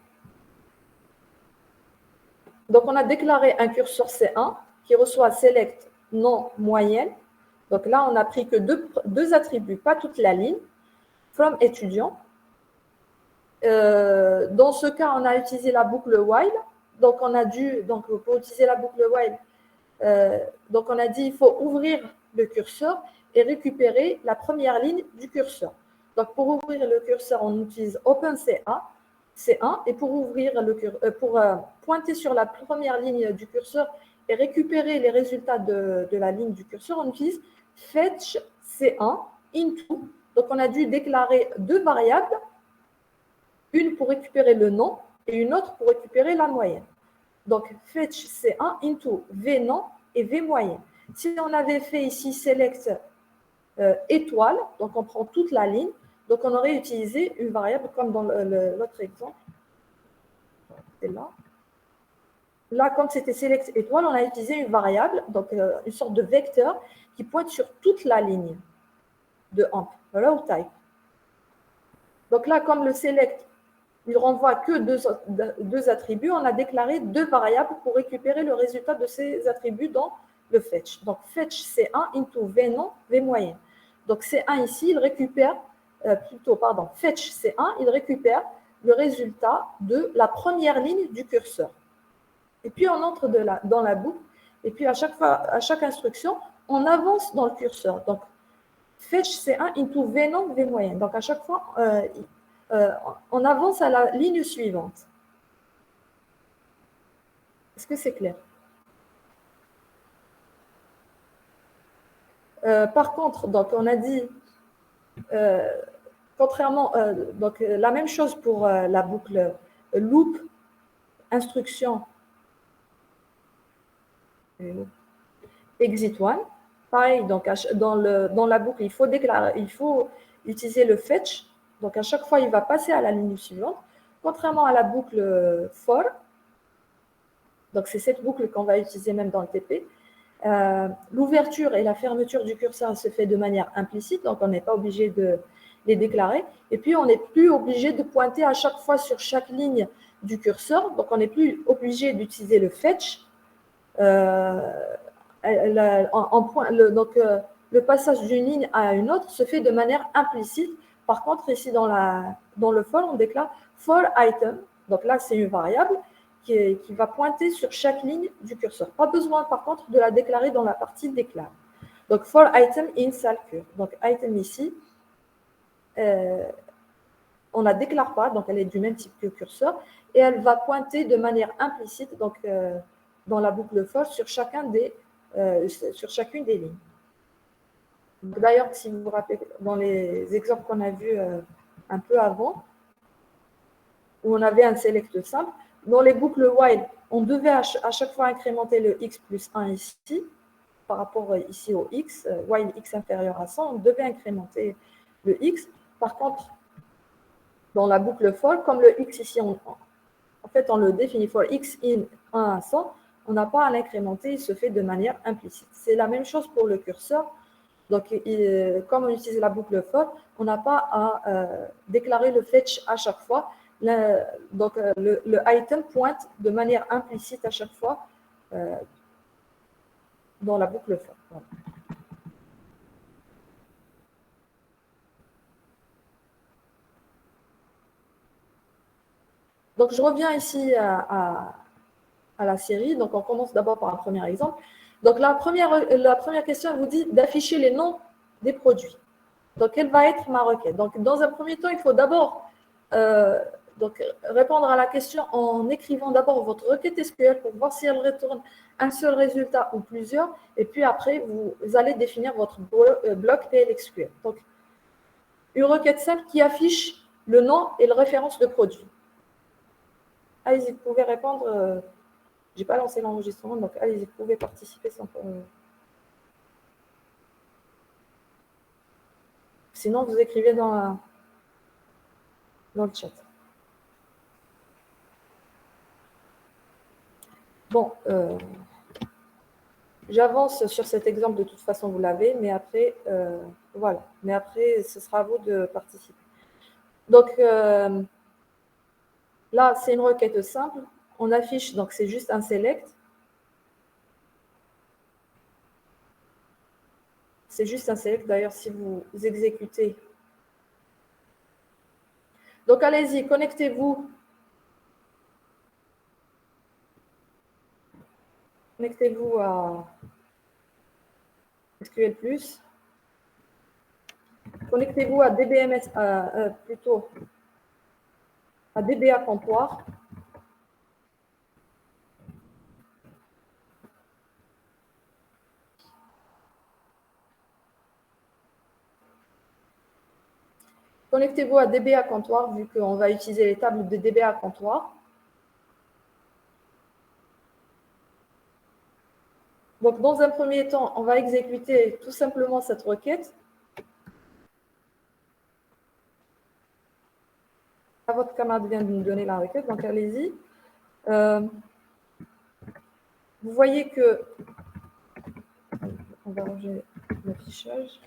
donc on a déclaré un curseur C1 qui reçoit select nom moyenne. Donc là, on n'a pris que deux attributs, pas toute la ligne. From étudiant. Dans ce cas, on a utilisé la boucle while. Donc pour utiliser la boucle while, donc on a dit il faut ouvrir le curseur et récupérer la première ligne du curseur. Donc pour ouvrir le curseur, on utilise OpenCA, C1, et pour pointer sur la première ligne du curseur et récupérer les résultats de la ligne du curseur, on utilise fetch C1 into. Donc on a dû déclarer deux variables, une pour récupérer le nom et une autre pour récupérer la moyenne. Donc fetch C1 into V nom et V moyenne. Si on avait fait ici select étoile, donc on prend toute la ligne, donc on aurait utilisé une variable comme dans l'autre exemple. C'est là. Là, quand c'était select étoile, on a utilisé une variable, donc une sorte de vecteur qui pointe sur toute la ligne de AMP, row type. Donc là, comme le select, il renvoie que deux attributs, on a déclaré deux variables pour récupérer le résultat de ces attributs dans le fetch. Donc, fetch C1 into V nom, V moyenne. Donc, C1 ici, il récupère, fetch C1, il récupère le résultat de la première ligne du curseur. Et puis, on entre dans la boucle. Et puis, à chaque instruction, on avance dans le curseur. Donc, fetch C1 into V non, V moyenne. Donc, à chaque fois, on avance à la ligne suivante. Est-ce que c'est clair? Par contre, donc on a dit, contrairement, donc la même chose pour la boucle loop, instruction, exit one. Pareil, donc dans la boucle, il faut utiliser le fetch. Donc à chaque fois, il va passer à la ligne suivante. Contrairement à la boucle for, donc c'est cette boucle qu'on va utiliser même dans le TP. L'ouverture et la fermeture du curseur se fait de manière implicite, donc on n'est pas obligé de les déclarer. Et puis, on n'est plus obligé de pointer à chaque fois sur chaque ligne du curseur, donc on n'est plus obligé d'utiliser le fetch. Le passage d'une ligne à une autre se fait de manière implicite. Par contre, ici, dans le for, on déclare for item. Donc là, c'est une variable qui va pointer sur chaque ligne du curseur. Pas besoin, par contre, de la déclarer dans la partie déclare. Donc, for item in salcure. Donc, item ici, on ne la déclare pas, donc elle est du même type que curseur, et elle va pointer de manière implicite, donc dans la boucle for, sur chacune des lignes. D'ailleurs, si vous vous rappelez, dans les exemples qu'on a vus un peu avant, où on avait un select simple, dans les boucles while, on devait à chaque fois incrémenter le x plus 1 ici, par rapport ici au x, while x inférieur à 100, on devait incrémenter le x. Par contre, dans la boucle for, comme le x ici, en fait, on le définit for x in 1 à 100, on n'a pas à l'incrémenter, il se fait de manière implicite. C'est la même chose pour le curseur. Donc, comme on utilise la boucle for, on n'a pas à déclarer le fetch à chaque fois. Le item pointe de manière implicite à chaque fois dans la boucle for. Voilà. Donc, je reviens ici à la série. Donc, on commence d'abord par un premier exemple. Donc, la première question, elle vous dit d'afficher les noms des produits. Donc, quelle va être ma requête? Donc, dans un premier temps, il faut d'abord répondre à la question en écrivant d'abord votre requête SQL pour voir si elle retourne un seul résultat ou plusieurs. Et puis après, vous allez définir votre bloc PLSQL. Donc, une requête simple qui affiche le nom et la référence de produit. Allez-y, vous pouvez répondre. Je n'ai pas lancé l'enregistrement, donc allez-y, vous pouvez participer sans problème. Sinon, vous écrivez dans le chat. Bon, j'avance sur cet exemple, de toute façon, vous l'avez, mais après, voilà. Mais après, ce sera à vous de participer. Donc, là, c'est une requête simple. On affiche, donc c'est juste un select. C'est juste un select. D'ailleurs, si vous exécutez. Donc, allez-y, connectez-vous. Connectez-vous à SQL+. Connectez-vous à DBMS, plutôt à DBA Comptoir. Connectez-vous à DBA Comptoir, vu qu'on va utiliser les tables de DBA Comptoir. Donc, dans un premier temps, on va exécuter tout simplement cette requête. Votre camarade vient de nous donner la requête, donc allez-y. Vous voyez que... On va ranger l'affichage.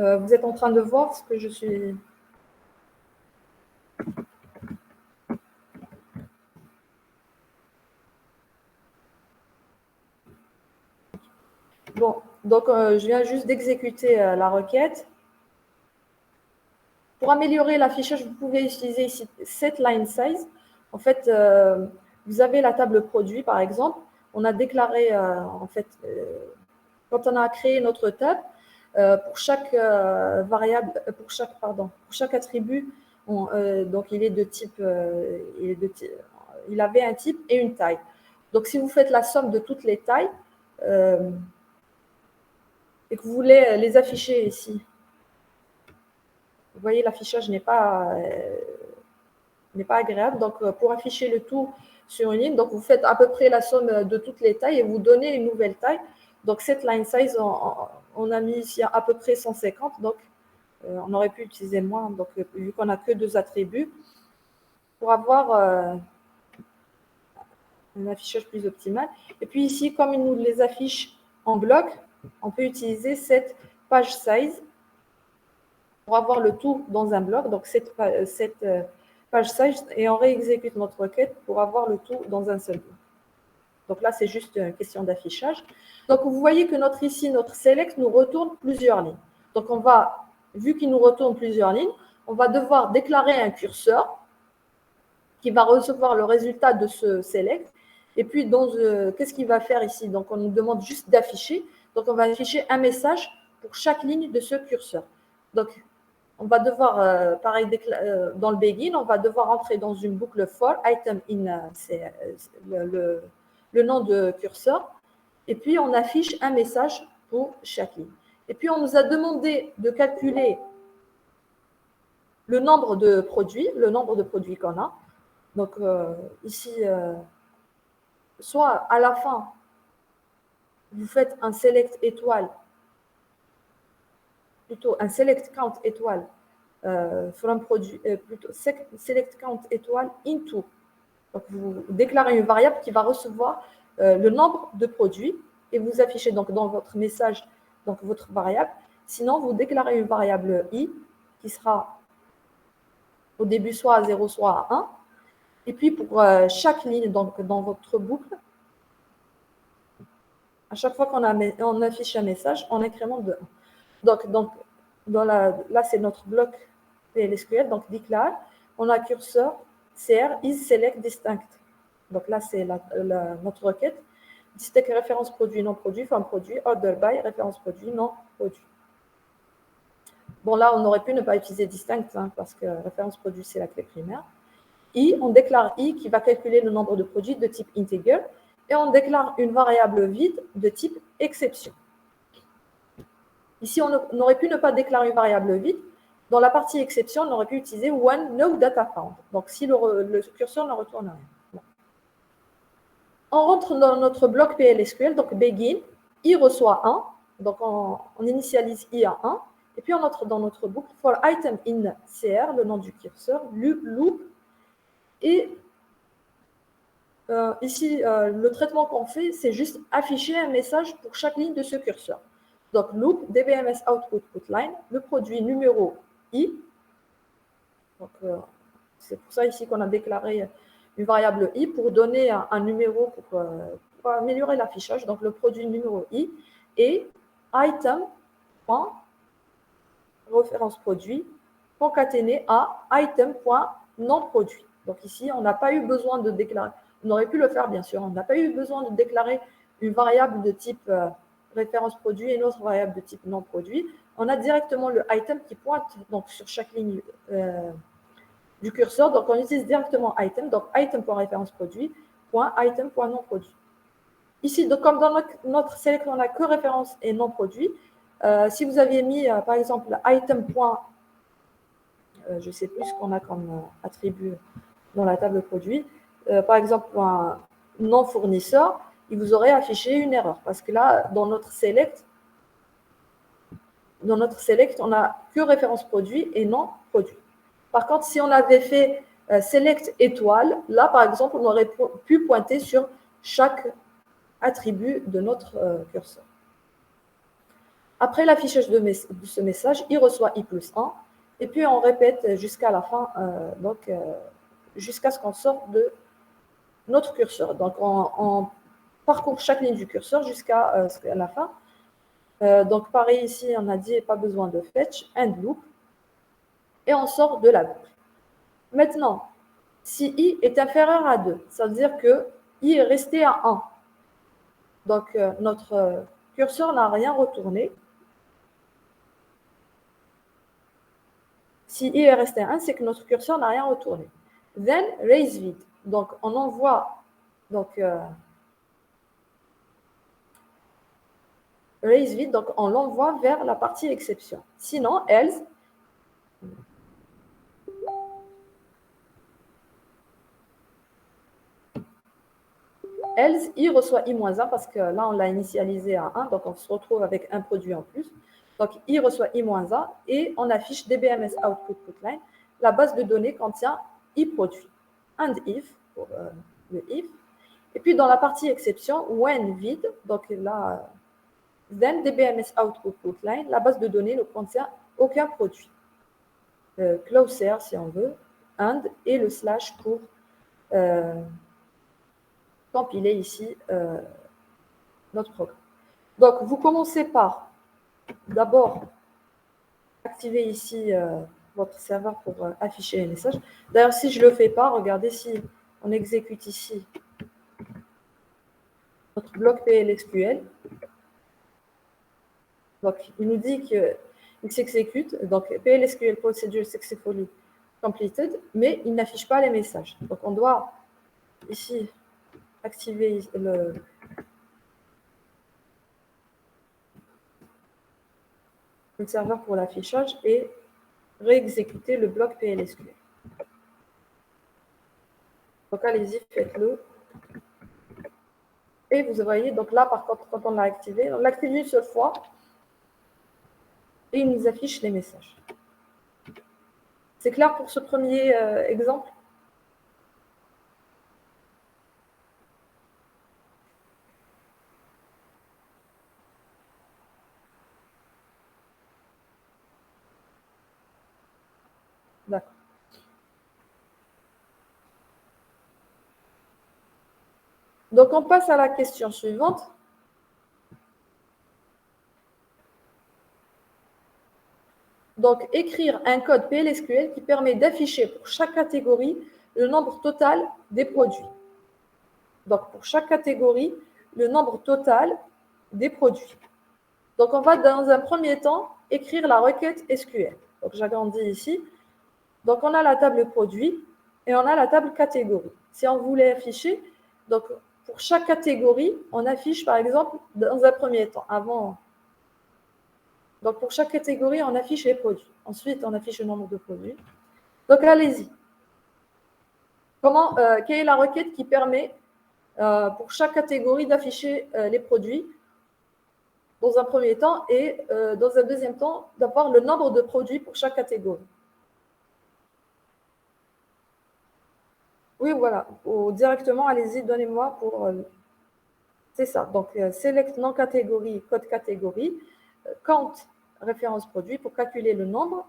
Vous êtes en train de voir ce que je suis... Bon, donc je viens juste d'exécuter la requête. Pour améliorer l'affichage, vous pouvez utiliser ici set line size. En fait, vous avez la table produit, par exemple. On a déclaré, quand on a créé notre table, pour chaque variable, pour chaque attribut, donc il est de type, il avait un type et une taille. Donc, si vous faites la somme de toutes les tailles et que vous voulez les afficher ici, vous voyez, l'affichage n'est pas agréable. Donc, pour afficher le tout sur une ligne, donc vous faites à peu près la somme de toutes les tailles et vous donnez une nouvelle taille. Donc, cette line size, on a mis ici à peu près 150. Donc, on aurait pu utiliser moins. Donc, vu qu'on n'a que 2 attributs, pour avoir un affichage plus optimal. Et puis ici, comme il nous les affiche en bloc, on peut utiliser cette page size pour avoir le tout dans un bloc. Donc, cette page size, et on réexécute notre requête pour avoir le tout dans un seul bloc. Donc là, c'est juste une question d'affichage. Donc, vous voyez que notre select nous retourne plusieurs lignes. Donc, vu qu'il nous retourne plusieurs lignes, on va devoir déclarer un curseur qui va recevoir le résultat de ce select. Et puis, qu'est-ce qu'il va faire ici? Donc, on nous demande juste d'afficher. Donc, on va afficher un message pour chaque ligne de ce curseur. Donc, on va devoir, pareil, dans le begin, on va devoir entrer dans une boucle for item in, c'est le nom de curseur. Et puis, on affiche un message pour chaque ligne. Et puis, on nous a demandé de calculer le nombre de produits qu'on a. Donc, ici, soit à la fin, vous faites un select étoile, plutôt un select count étoile from produit, plutôt select count étoile into. Donc, vous déclarez une variable qui va recevoir le nombre de produits et vous affichez donc dans votre message donc votre variable. Sinon, vous déclarez une variable i qui sera au début soit à 0, soit à 1. Et puis, pour chaque ligne donc, dans votre boucle, à chaque fois qu'on affiche un message, on incrémente de 1. Donc là, c'est notre bloc PLSQL. Donc, declare, on a curseur CR is select distinct. Donc là, c'est notre requête. Distinct référence produit, non produit, forme produit, order by, référence produit, non produit. Bon, là, on aurait pu ne pas utiliser distinct parce que référence produit, c'est la clé primaire. On déclare i qui va calculer le nombre de produits de type integer et on déclare une variable vide de type exception. Ici, on aurait pu ne pas déclarer une variable vide. Dans la partie exception, on aurait pu utiliser when no data found. Donc, si le curseur ne retourne rien. Bon. On rentre dans notre bloc PLSQL, donc begin, i reçoit 1. Donc, on initialise i à 1. Et puis, on entre dans notre boucle for item in CR, le nom du curseur, loop. Et ici, le traitement qu'on fait, c'est juste afficher un message pour chaque ligne de ce curseur. Donc, loop, dbms output line, le produit numéro i. Donc, c'est pour ça ici qu'on a déclaré une variable i pour donner un numéro pour améliorer l'affichage. Donc, le produit numéro i et item, référence produit, concaténé à item.non produit. Donc, ici, on n'a pas eu besoin de déclarer. On aurait pu le faire, bien sûr. On n'a pas eu besoin de déclarer une variable de type référence produit et une autre variable de type non produit. On a directement le item qui pointe donc, sur chaque ligne du curseur. Donc, on utilise directement item. Donc, item.référence produit, item.non produit. Ici, donc, comme dans notre select, on n'a que référence et non produit. Si vous aviez mis, par exemple, item. Je ne sais plus ce qu'on a comme attribut dans la table produit. Par exemple, un non fournisseur, il vous aurait affiché une erreur. Parce que là, dans notre select, on n'a que référence produit et non produit. Par contre, si on avait fait select étoile, là, par exemple, on aurait pu pointer sur chaque attribut de notre curseur. Après l'affichage de ce message, il reçoit i plus 1. Et puis, on répète jusqu'à la fin, jusqu'à ce qu'on sorte de notre curseur. Donc, on parcourt chaque ligne du curseur jusqu'à la fin. Donc, pareil ici, on a dit pas besoin de fetch, end loop. et on sort de la boucle. Maintenant, si i est inférieur à 2, ça veut dire que i est resté à 1. Donc, notre curseur n'a rien retourné. Si i est resté à 1, c'est que notre curseur n'a rien retourné. Then, raise vide. Donc, on envoie raise vide, donc on l'envoie vers la partie exception. Sinon, else, i reçoit i-1 parce que là, on l'a initialisé à 1, donc on se retrouve avec un produit en plus. Donc, i reçoit i-1 et on affiche dbms output line. La base de données contient i produit. And if, pour le if. Et puis, dans la partie exception, when vide, donc là, then dbms output line, la base de données ne contient aucun produit. Closer, si on veut, and, et le slash pour compiler ici notre programme. Donc, vous commencez par d'abord activer ici votre serveur pour afficher les messages. D'ailleurs, si je ne le fais pas, regardez si on exécute ici notre bloc PLSQL. Donc, il nous dit qu'il s'exécute. Donc, PLSQL procedure successfully completed, mais il n'affiche pas les messages. Donc, on doit ici activer le serveur pour l'affichage et réexécuter le bloc PLSQL. Donc, allez-y, faites-le. Et vous voyez, donc là, par contre, quand on l'a activé, on l'active une seule fois et il nous affiche les messages. C'est clair pour ce premier exemple? D'accord. Donc, on passe à la question suivante. Donc, écrire un code PLSQL qui permet d'afficher pour chaque catégorie le nombre total des produits. Donc, pour chaque catégorie, le nombre total des produits. Donc, on va dans un premier temps écrire la requête SQL. Donc, j'agrandis ici. Donc, on a la table produit et on a la table catégorie. Si on voulait afficher, donc pour chaque catégorie, on affiche par exemple dans un premier temps, avant. Donc, pour chaque catégorie, on affiche les produits. Ensuite, on affiche le nombre de produits. Donc, allez-y. Quelle est la requête qui permet pour chaque catégorie d'afficher les produits dans un premier temps et dans un deuxième temps d'avoir le nombre de produits pour chaque catégorie? Oui, voilà. Ou directement, allez-y, donnez-moi pour... c'est ça. Donc, select non catégorie, code catégorie, count référence produit pour calculer le nombre.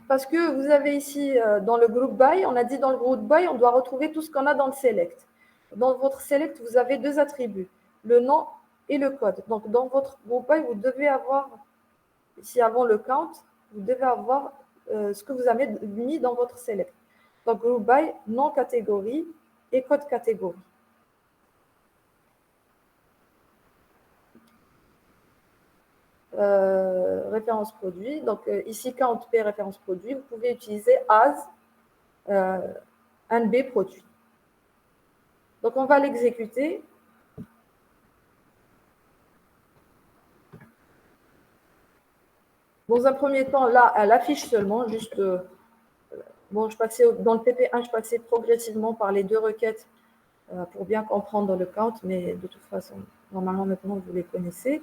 Parce que vous avez ici, dans le group by, on a dit dans le group by, on doit retrouver tout ce qu'on a dans le select. Dans votre select, vous avez deux attributs, le nom et le code. Donc, dans votre group by, vous devez avoir, ici avant le count, vous devez avoir ce que vous avez mis dans votre select. Donc, group by, nom catégorie et code catégorie. Référence produit. Donc, ici, count P référence produit, vous pouvez utiliser as un B produit. Donc, on va l'exécuter. Dans un premier temps, là, elle affiche seulement, juste... bon, dans le PP1, je passais progressivement par les deux requêtes pour bien comprendre le count, mais de toute façon, normalement, maintenant, vous les connaissez.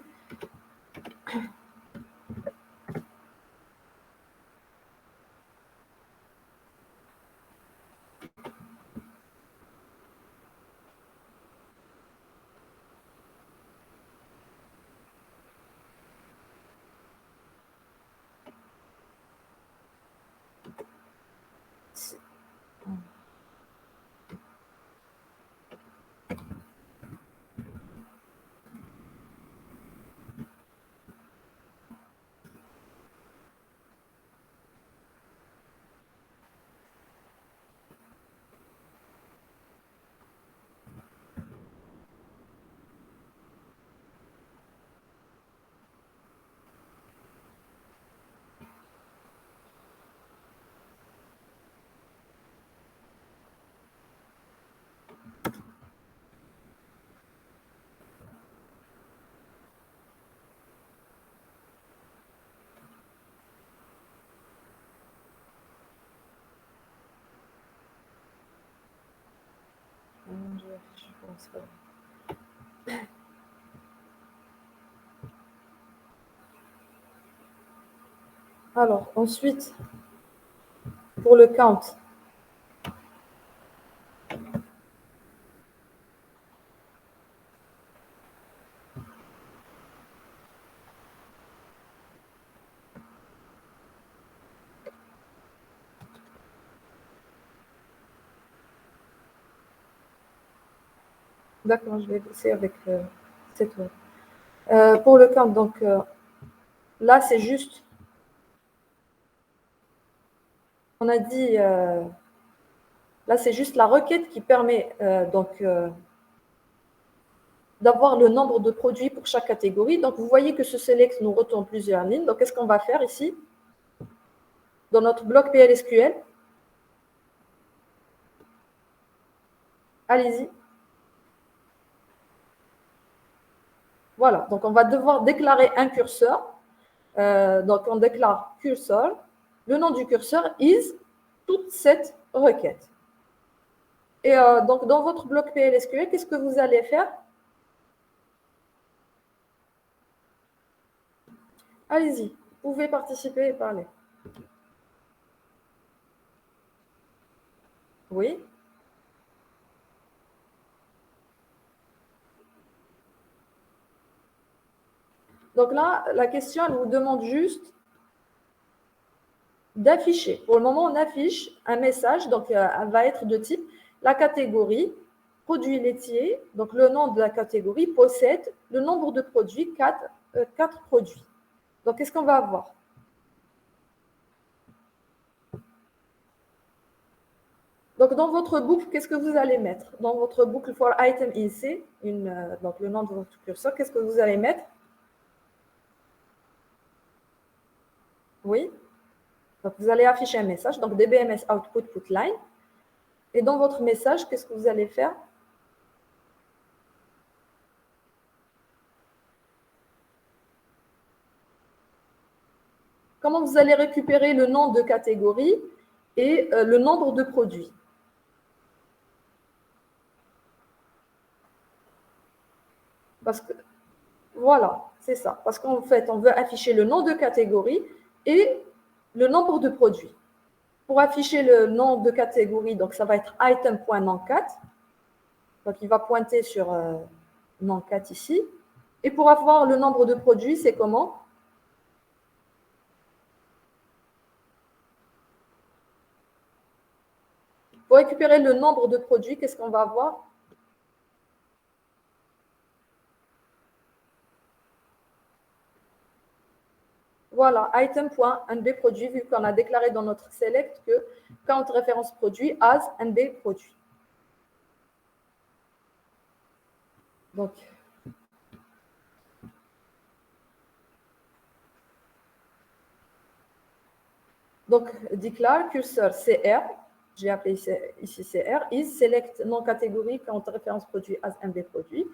je pense pas. Alors, ensuite, pour le count. D'accord, je vais essayer avec cette word. Pour le count, donc là, c'est juste, on a dit, là, c'est juste la requête qui permet d'avoir le nombre de produits pour chaque catégorie. Donc, vous voyez que ce select nous retourne plusieurs lignes. Donc, qu'est-ce qu'on va faire ici? Dans notre bloc PLSQL, allez-y. Voilà, donc on va devoir déclarer un curseur. Donc, on déclare cursor. Le nom du curseur is toute cette requête. Et donc, dans votre bloc PLSQL, qu'est-ce que vous allez faire? Allez-y, vous pouvez participer et parler. Oui. Donc là, la question, elle vous demande juste d'afficher. Pour le moment, on affiche un message, donc elle va être de type la catégorie produits laitiers, donc le nom de la catégorie possède le nombre de produits, 4 produits. Donc, qu'est-ce qu'on va avoir? Donc, dans votre boucle, qu'est-ce que vous allez mettre? Dans votre boucle for item IC, donc le nom de votre curseur, qu'est-ce que vous allez mettre? Oui. Donc, vous allez afficher un message, donc DBMS output put line. Et dans votre message, qu'est-ce que vous allez faire? Comment vous allez récupérer le nom de catégorie et le nombre de produits? Parce que, voilà, c'est ça. Parce qu'en fait, on veut afficher le nom de catégorie et le nombre de produits. Pour afficher le nom de catégorie, donc ça va être item.nom4. Donc, il va pointer sur nom4 ici. Et pour avoir le nombre de produits, c'est comment? Pour récupérer le nombre de produits, qu'est-ce qu'on va avoir? Voilà, item.nb produit, vu qu'on a déclaré dans notre select que count référence produit as nb produit. Donc declare cursor CR, j'ai appelé ici CR, is select non catégorie count référence produit as nb produit.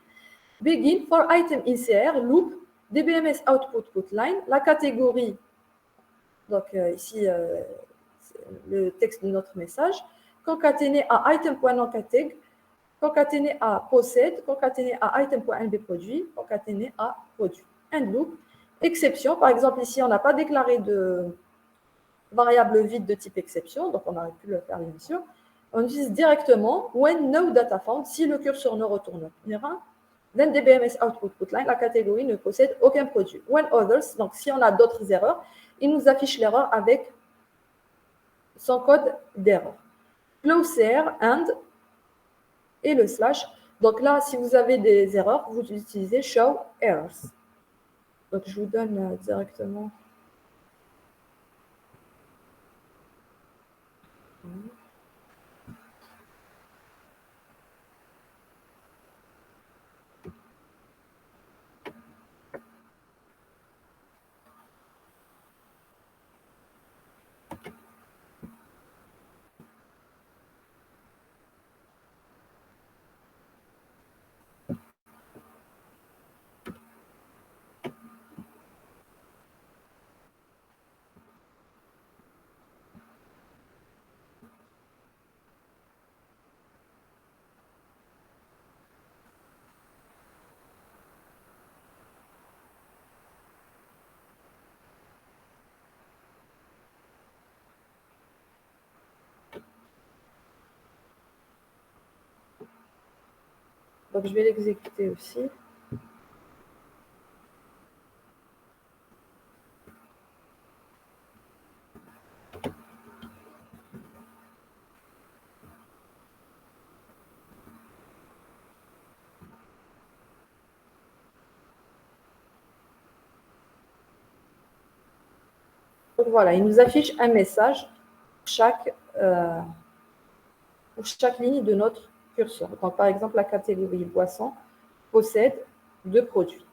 Begin for item in CR, loop, dbms output put line, la catégorie, donc ici le texte de notre message, concaténé à item.nonCatég, concaténé à possède, concaténé à item.nb produit, concaténé à produit. End loop. Exception, par exemple, ici, on n'a pas déclaré de variable vide de type exception, donc on aurait pu le faire, bien sûr. On utilise directement when no data found, si le curseur ne retourne rien, then dbms output put line, la catégorie ne possède aucun produit. When others, donc si on a d'autres erreurs, il nous affiche l'erreur avec son code d'erreur. Closer and et le slash. Donc là, si vous avez des erreurs, vous utilisez show errors. Donc je vous donne directement. Donc, je vais l'exécuter aussi. Donc, voilà, il nous affiche un message pour chaque ligne de notre curseur. Donc, par exemple, la catégorie boisson possède 2 produits.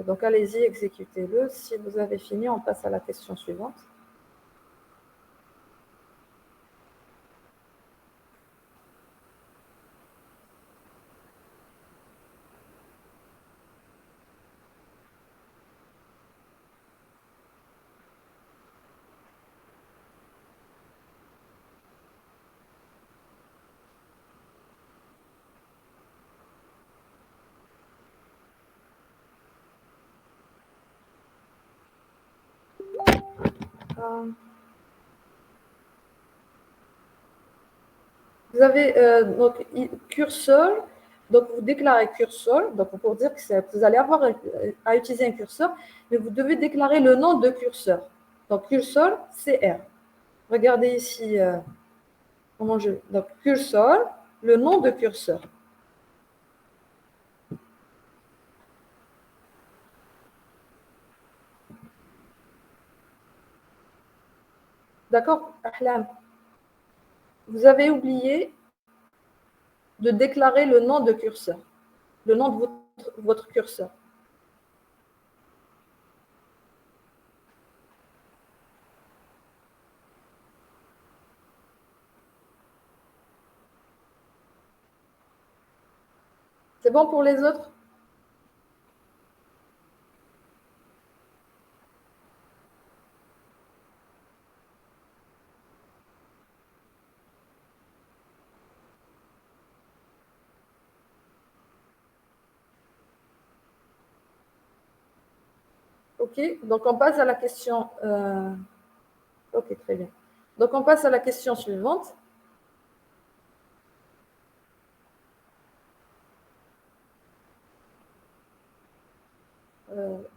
Donc, allez-y, exécutez-le. Si vous avez fini, on passe à la question suivante. Vous avez donc curseur, donc vous déclarez curseur, donc pour dire que vous allez avoir à utiliser un curseur, mais vous devez déclarer le nom de curseur. Donc curseur, CR. Regardez ici comment je. Donc curseur, le nom de curseur. D'accord, Ahlam. Vous avez oublié de déclarer le nom de curseur, le nom de votre curseur. C'est bon pour les autres? Ok, donc on passe à la question. Ok, très bien. Donc on passe à la question suivante.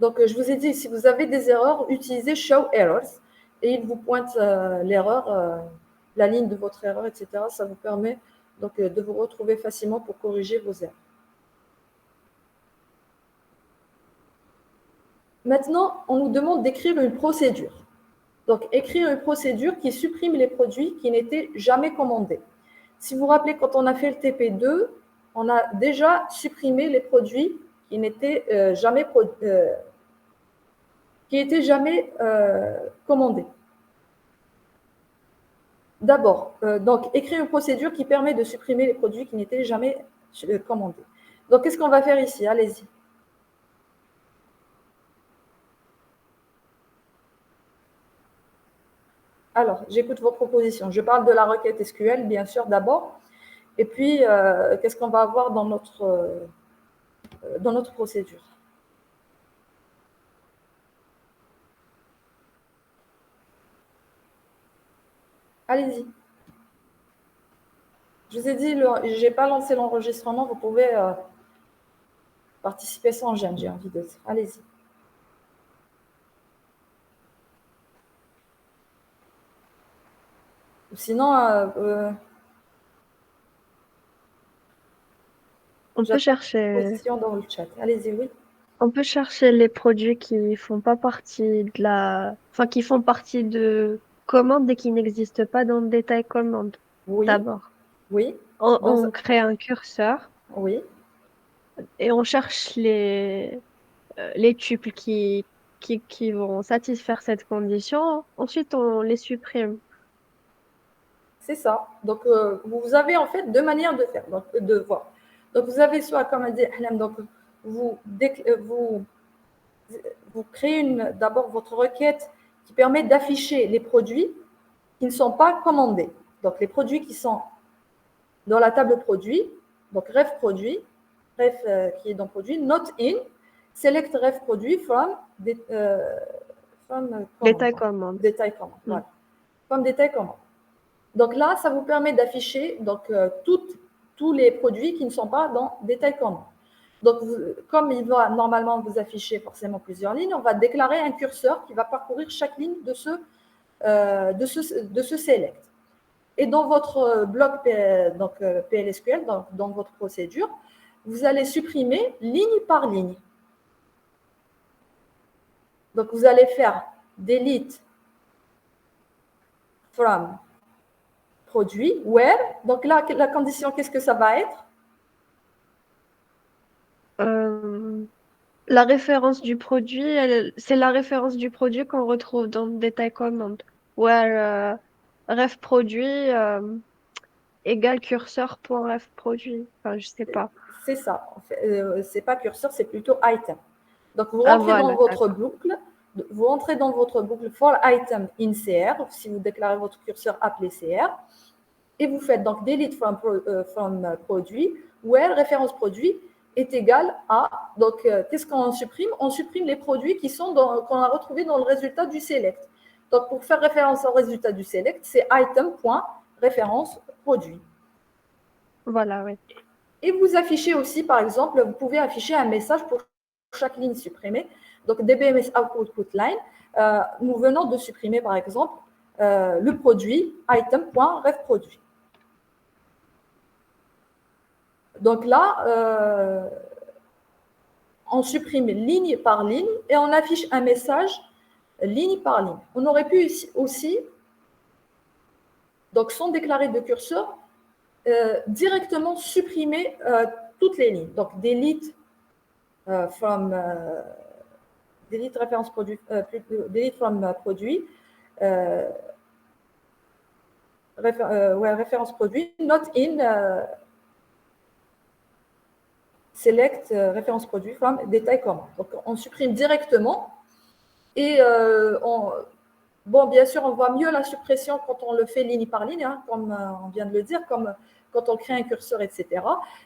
Donc je vous ai dit, si vous avez des erreurs, utilisez Show Errors et il vous pointe l'erreur, la ligne de votre erreur, etc. Ça vous permet donc de vous retrouver facilement pour corriger vos erreurs. Maintenant, on nous demande d'écrire une procédure. Donc, écrire une procédure qui supprime les produits qui n'étaient jamais commandés. Si vous vous rappelez, quand on a fait le TP2, on a déjà supprimé les produits qui n'étaient jamais, commandés. D'abord, donc, écrire une procédure qui permet de supprimer les produits qui n'étaient jamais commandés. Donc, qu'est-ce qu'on va faire ici? Allez-y. Alors, j'écoute vos propositions. Je parle de la requête SQL, bien sûr, d'abord. Et puis, qu'est-ce qu'on va avoir dans notre procédure? Allez-y. Je vous ai dit, je n'ai pas lancé l'enregistrement. Vous pouvez participer sans gêne, j'ai envie de dire. Allez-y. Sinon, On peut chercher, position dans le chat. Allez-y, oui. on peut chercher les produits qui font pas partie de enfin, qui font partie de commandes et qui n'existent pas dans le détail commande. Oui, D'abord, oui. on crée un curseur Oui, et on cherche les tuples qui vont satisfaire cette condition. Ensuite, on les supprime. c'est ça. Donc, vous avez en fait deux manières de faire, donc, de voir. Donc, vous avez soit, comme a dit Ahlam, donc, vous, vous, vous créez d'abord votre requête qui permet d'afficher les produits qui ne sont pas commandés. Donc, les produits qui sont dans la table produit, donc ref produit, ref qui est dans produit, not in, select ref produit from, From Détail commande. commande. Détail commande, Mm. voilà. From détail commande. Donc là, ça vous permet d'afficher tous les produits qui ne sont pas dans détail commande. Donc, comme il va normalement vous afficher forcément plusieurs lignes, on va déclarer un curseur qui va parcourir chaque ligne de ce select. Et dans votre bloc PLSQL, dans votre procédure, vous allez supprimer ligne par ligne. Donc, vous allez faire delete from produit, where. Donc là, la condition, qu'est-ce que ça va être? La référence du produit, c'est la référence du produit qu'on retrouve dans le détail commande. Where ref produit égale curseur pour ref produit. Enfin, je sais pas. C'est ça. En fait, c'est pas curseur, c'est plutôt item. Donc, vous Ah rentrez dans voilà, votre d'accord. boucle. Vous rentrez dans votre boucle for item in CR, si vous déclarez votre curseur appelé CR, et vous faites donc delete from produit, where référence produit est égale à. Donc, qu'est-ce qu'on supprime? On supprime les produits qu'on a retrouvés dans le résultat du select. Donc, pour faire référence au résultat du select, c'est item.référence produit. Voilà, oui. Et vous affichez aussi, par exemple, vous pouvez afficher un message pour chaque ligne supprimée. Donc, DBMS output line, nous venons de supprimer, par exemple, le produit item.refProduit. Donc là, on supprime ligne par ligne et on affiche un message ligne par ligne. On aurait pu aussi, donc sans déclarer de curseur, directement supprimer toutes les lignes. Donc, delete from delete référence produit, delete from produit, référence produit, not in select référence produit from détail commande. Donc, on supprime directement et bon, bien sûr, on voit mieux la suppression quand on le fait ligne par ligne, hein, comme on vient de le dire, comme quand on crée un curseur, etc.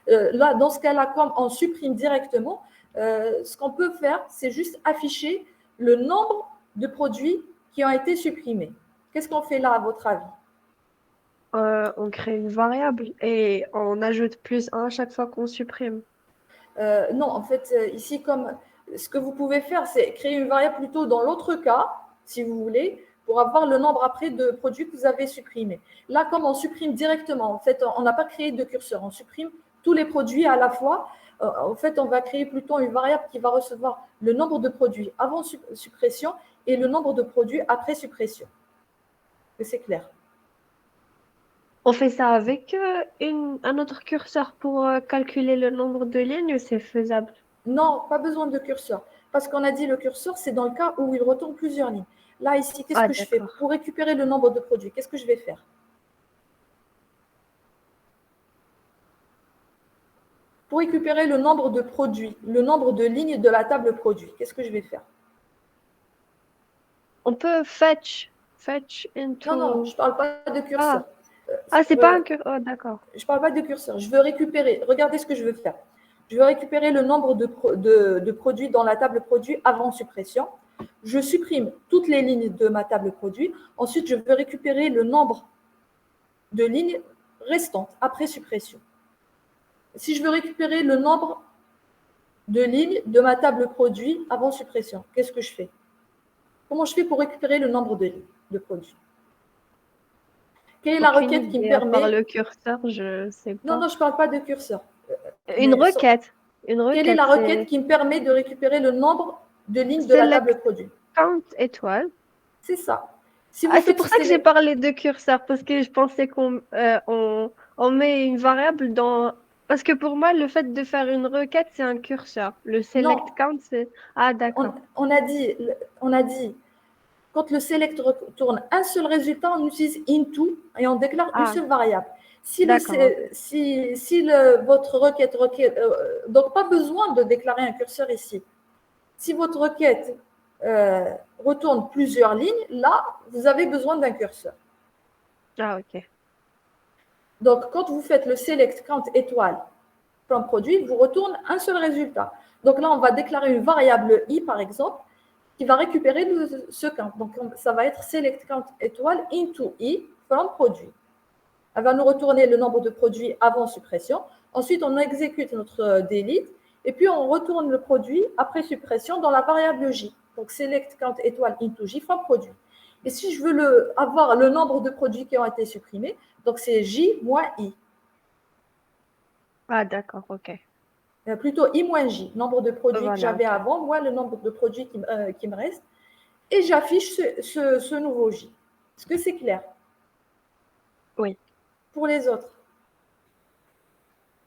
Là, dans ce cas-là, comme on supprime directement, ce qu'on peut faire, c'est juste afficher le nombre de produits qui ont été supprimés. Qu'est-ce qu'on fait là, à votre avis? On crée une variable et on ajoute plus un à chaque fois qu'on supprime. Non, en fait, ici, comme ce que vous pouvez faire, c'est créer une variable plutôt dans l'autre cas, si vous voulez, pour avoir le nombre après de produits que vous avez supprimés. Là, comme on supprime directement, en fait, on n'a pas créé de curseur, on supprime tous les produits à la fois. En fait, on va créer plutôt une variable qui va recevoir le nombre de produits avant suppression et le nombre de produits après suppression. C'est clair. On fait ça avec un autre curseur pour calculer le nombre de lignes, c'est faisable. Non, pas besoin de curseur. Parce qu'on a dit le curseur, c'est dans le cas où il retourne plusieurs lignes. Là, ici, qu'est-ce Ah, que je fais? d'accord. Pour récupérer le nombre de produits, qu'est-ce que je vais faire? Pour récupérer le nombre de produits, le nombre de lignes de la table produit, qu'est-ce que je vais faire? On peut fetch Non, non, je into. ne parle pas de curseur. Ah, ah, c'est pas un curseur. Oh, d'accord. Je ne parle pas de curseur. Je veux récupérer, regardez ce que je veux faire. Je veux récupérer le nombre de produits dans la table produit avant suppression. Je supprime toutes les lignes de ma table produit. Ensuite, je veux récupérer le nombre de lignes restantes après suppression. Si je veux récupérer le nombre de lignes de ma table produit avant suppression, qu'est-ce que je fais? Comment je fais pour récupérer le nombre de lignes de produits? Quelle est la Aucune requête qui me idée. À part permet... le curseur, je sais Non, pas. non, je ne parle pas de curseur. Une Mais requête. Une quelle est requête, la requête c'est qui me permet de récupérer le nombre de lignes de la select table produit? count étoile. C'est ça. Si vous Ah, c'est faites pour ce ça que j'ai select... parlé de curseur, parce que je pensais on met une variable dans. Parce que pour moi, le fait de faire une requête, c'est un curseur. Le select Non, count, c'est. Ah, on, d'accord. on a dit, on a dit, quand le select retourne un seul résultat, on utilise into et on déclare une Ah, seule variable. Si, d'accord, ok. votre requête, donc pas besoin de déclarer un curseur ici. Si votre requête retourne plusieurs lignes, là, vous avez besoin d'un curseur. Ah, ok. Donc, quand vous faites le select count étoile produit, vous retourne un seul résultat. Donc là, on va déclarer une variable i, par exemple, qui va récupérer ce count. Donc, ça va être select count étoile into i from produit. Elle va nous retourner le nombre de produits avant suppression. Ensuite, on exécute notre delete et puis on retourne le produit après suppression dans la variable j. Donc, select count étoile into j from produit. Et si je veux avoir le nombre de produits qui ont été supprimés, donc c'est j moins i. Ah, d'accord, ok. Plutôt i moins j, nombre de produits que Voilà, j'avais ok. avant, moins le nombre de produits qui me restent. Et j'affiche ce nouveau j. Est-ce que c'est clair? Oui. Pour les autres.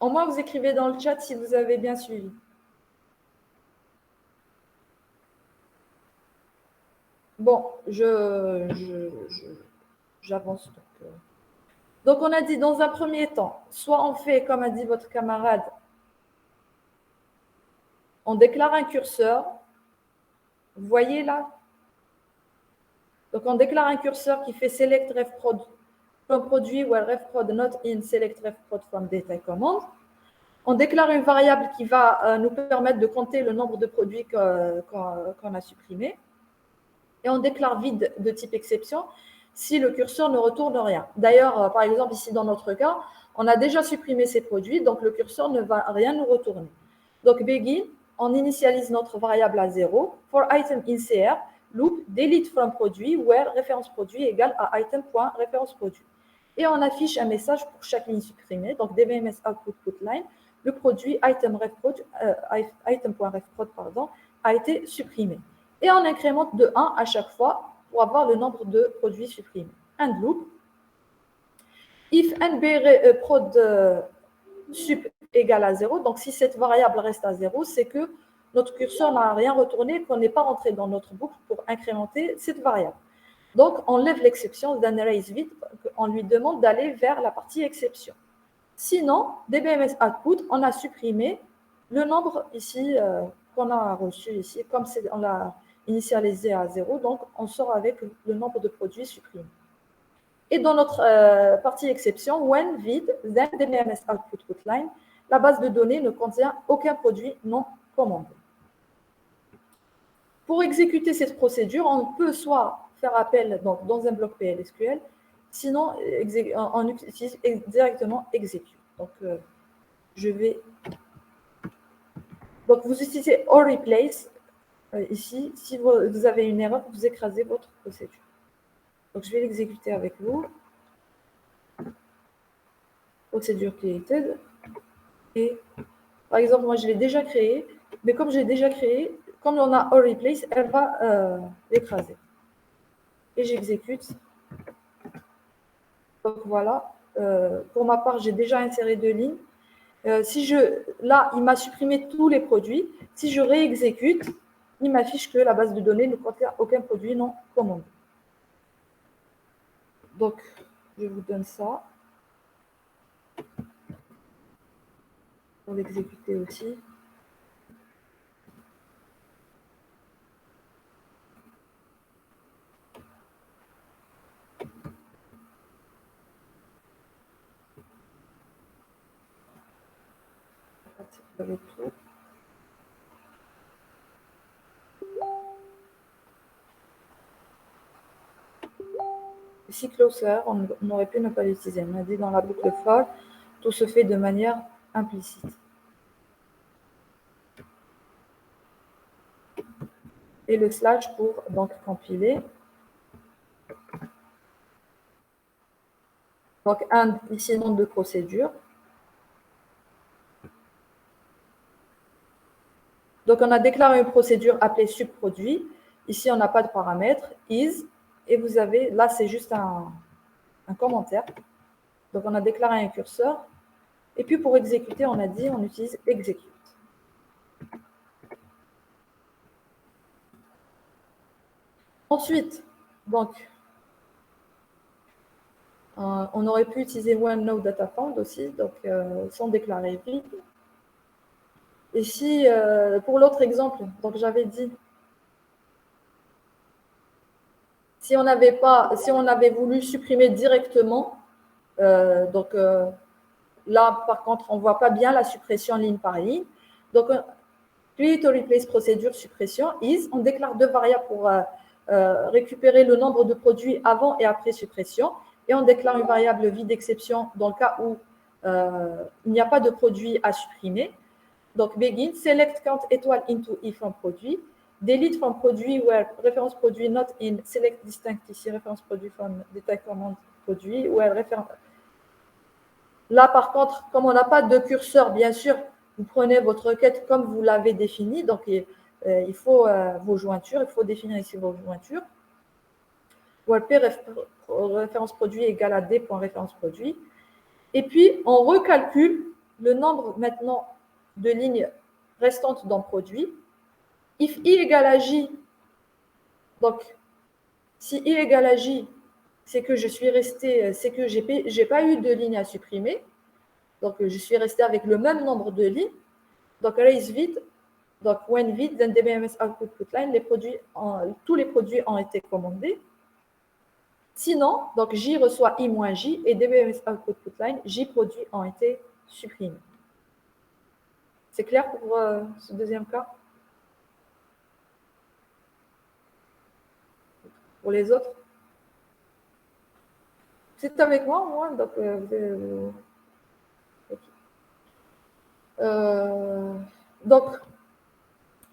Au moins, vous écrivez dans le chat si vous avez bien suivi. Bon, j'avance. Donc, on a dit dans un premier temps, soit on fait, comme a dit votre camarade, on déclare un curseur. Vous voyez là? Donc, on déclare un curseur qui fait select ref prod from produit while ref prod not in select ref prod from data command. On déclare une variable qui va nous permettre de compter le nombre de produits qu'on a supprimés. Et on déclare vide de type exception si le curseur ne retourne rien. D'ailleurs, par exemple, ici dans notre cas, on a déjà supprimé ces produits, donc le curseur ne va rien nous retourner. Donc, begin, on initialise notre variable à 0. For item in CR, loop delete from produit, where référence produit égale à item.référence produit. Et on affiche un message pour chaque ligne supprimée, donc dbms output putline, le produit item.refprod a été supprimé. Et on incrémente de 1 à chaque fois pour avoir le nombre de produits supprimés. And loop. If nb prod sup égale à 0, donc si cette variable reste à 0, c'est que notre curseur n'a rien retourné, qu'on n'est pas rentré dans notre boucle pour incrémenter cette variable. Donc, on lève l'exception d'un erase vide, on lui demande d'aller vers la partie exception. Sinon, dbms output, on a supprimé le nombre ici qu'on a reçu ici, comme on l'a initialisé à 0, donc on sort avec le nombre de produits supprimés. Et dans notre partie exception, when vide, then dbms output putline, la base de données ne contient aucun produit non commandé. Pour exécuter cette procédure, on peut soit faire appel donc, dans un bloc PLSQL, sinon on utilise directement execute. Donc, je vais. Donc, vous utilisez or replace ici. Si vous avez une erreur, vous écrasez votre procédure. Donc, je vais l'exécuter avec vous. Procédure created. Et par exemple, moi, je l'ai déjà créée. Mais comme j'ai déjà créé, comme on a or replace, elle va l'écraser. Et j'exécute. Donc, voilà. Pour ma part, j'ai déjà inséré 2 lignes. Là, il m'a supprimé tous les produits. Si je réexécute, il m'affiche que la base de données ne contient aucun produit non commandé. Donc, je vous donne ça. Pour l'exécuter aussi. Avec tout. Ici, closer, on aurait pu ne pas l'utiliser. On a dit dans la boucle for, tout se fait de manière implicite. Et le slash pour donc compiler. Donc, ici, nom de procédure. Donc, on a déclaré une procédure appelée subproduit. Ici, on n'a pas de paramètre, is. Et vous avez, là, c'est juste un commentaire. Donc, on a déclaré un curseur. Et puis, pour exécuter, on a dit, on utilise execute. Ensuite, donc, on aurait pu utiliser OneNote Data Found aussi, donc sans déclarer vide. Et si, pour l'autre exemple, donc j'avais dit, si on avait voulu supprimer directement, donc là, par contre, on ne voit pas bien la suppression ligne par ligne. Donc, Puis, to replace procédure suppression is, on déclare deux variables pour récupérer le nombre de produits avant et après suppression. Et on déclare une variable vide d'exception dans le cas où il n'y a pas de produit à supprimer. Donc, begin, select count étoile into if from produit, delete from produit where référence produit not in, select distinct ici, référence produit from data command produit, where référence. Là, par contre, comme on n'a pas de curseur, bien sûr, vous prenez votre requête comme vous l'avez définie. Donc, il faut vos jointures, il faut définir ici vos jointures. Where P référence produit égale à D.référence produit. Et puis, on recalcule le nombre maintenant de lignes restantes dans produit. If I égale à J, donc si I égale à J, c'est que je suis resté, c'est que je n'ai pas eu de lignes à supprimer. Donc, je suis resté avec le même nombre de lignes. Donc, raise vide, donc when vide, then DBMS output put line, tous les produits ont été commandés. Sinon, donc J reçoit I moins J et DBMS output put line, J produits ont été supprimés. C'est clair pour ce deuxième cas? Pour les autres? C'est avec moi, moi, donc donc,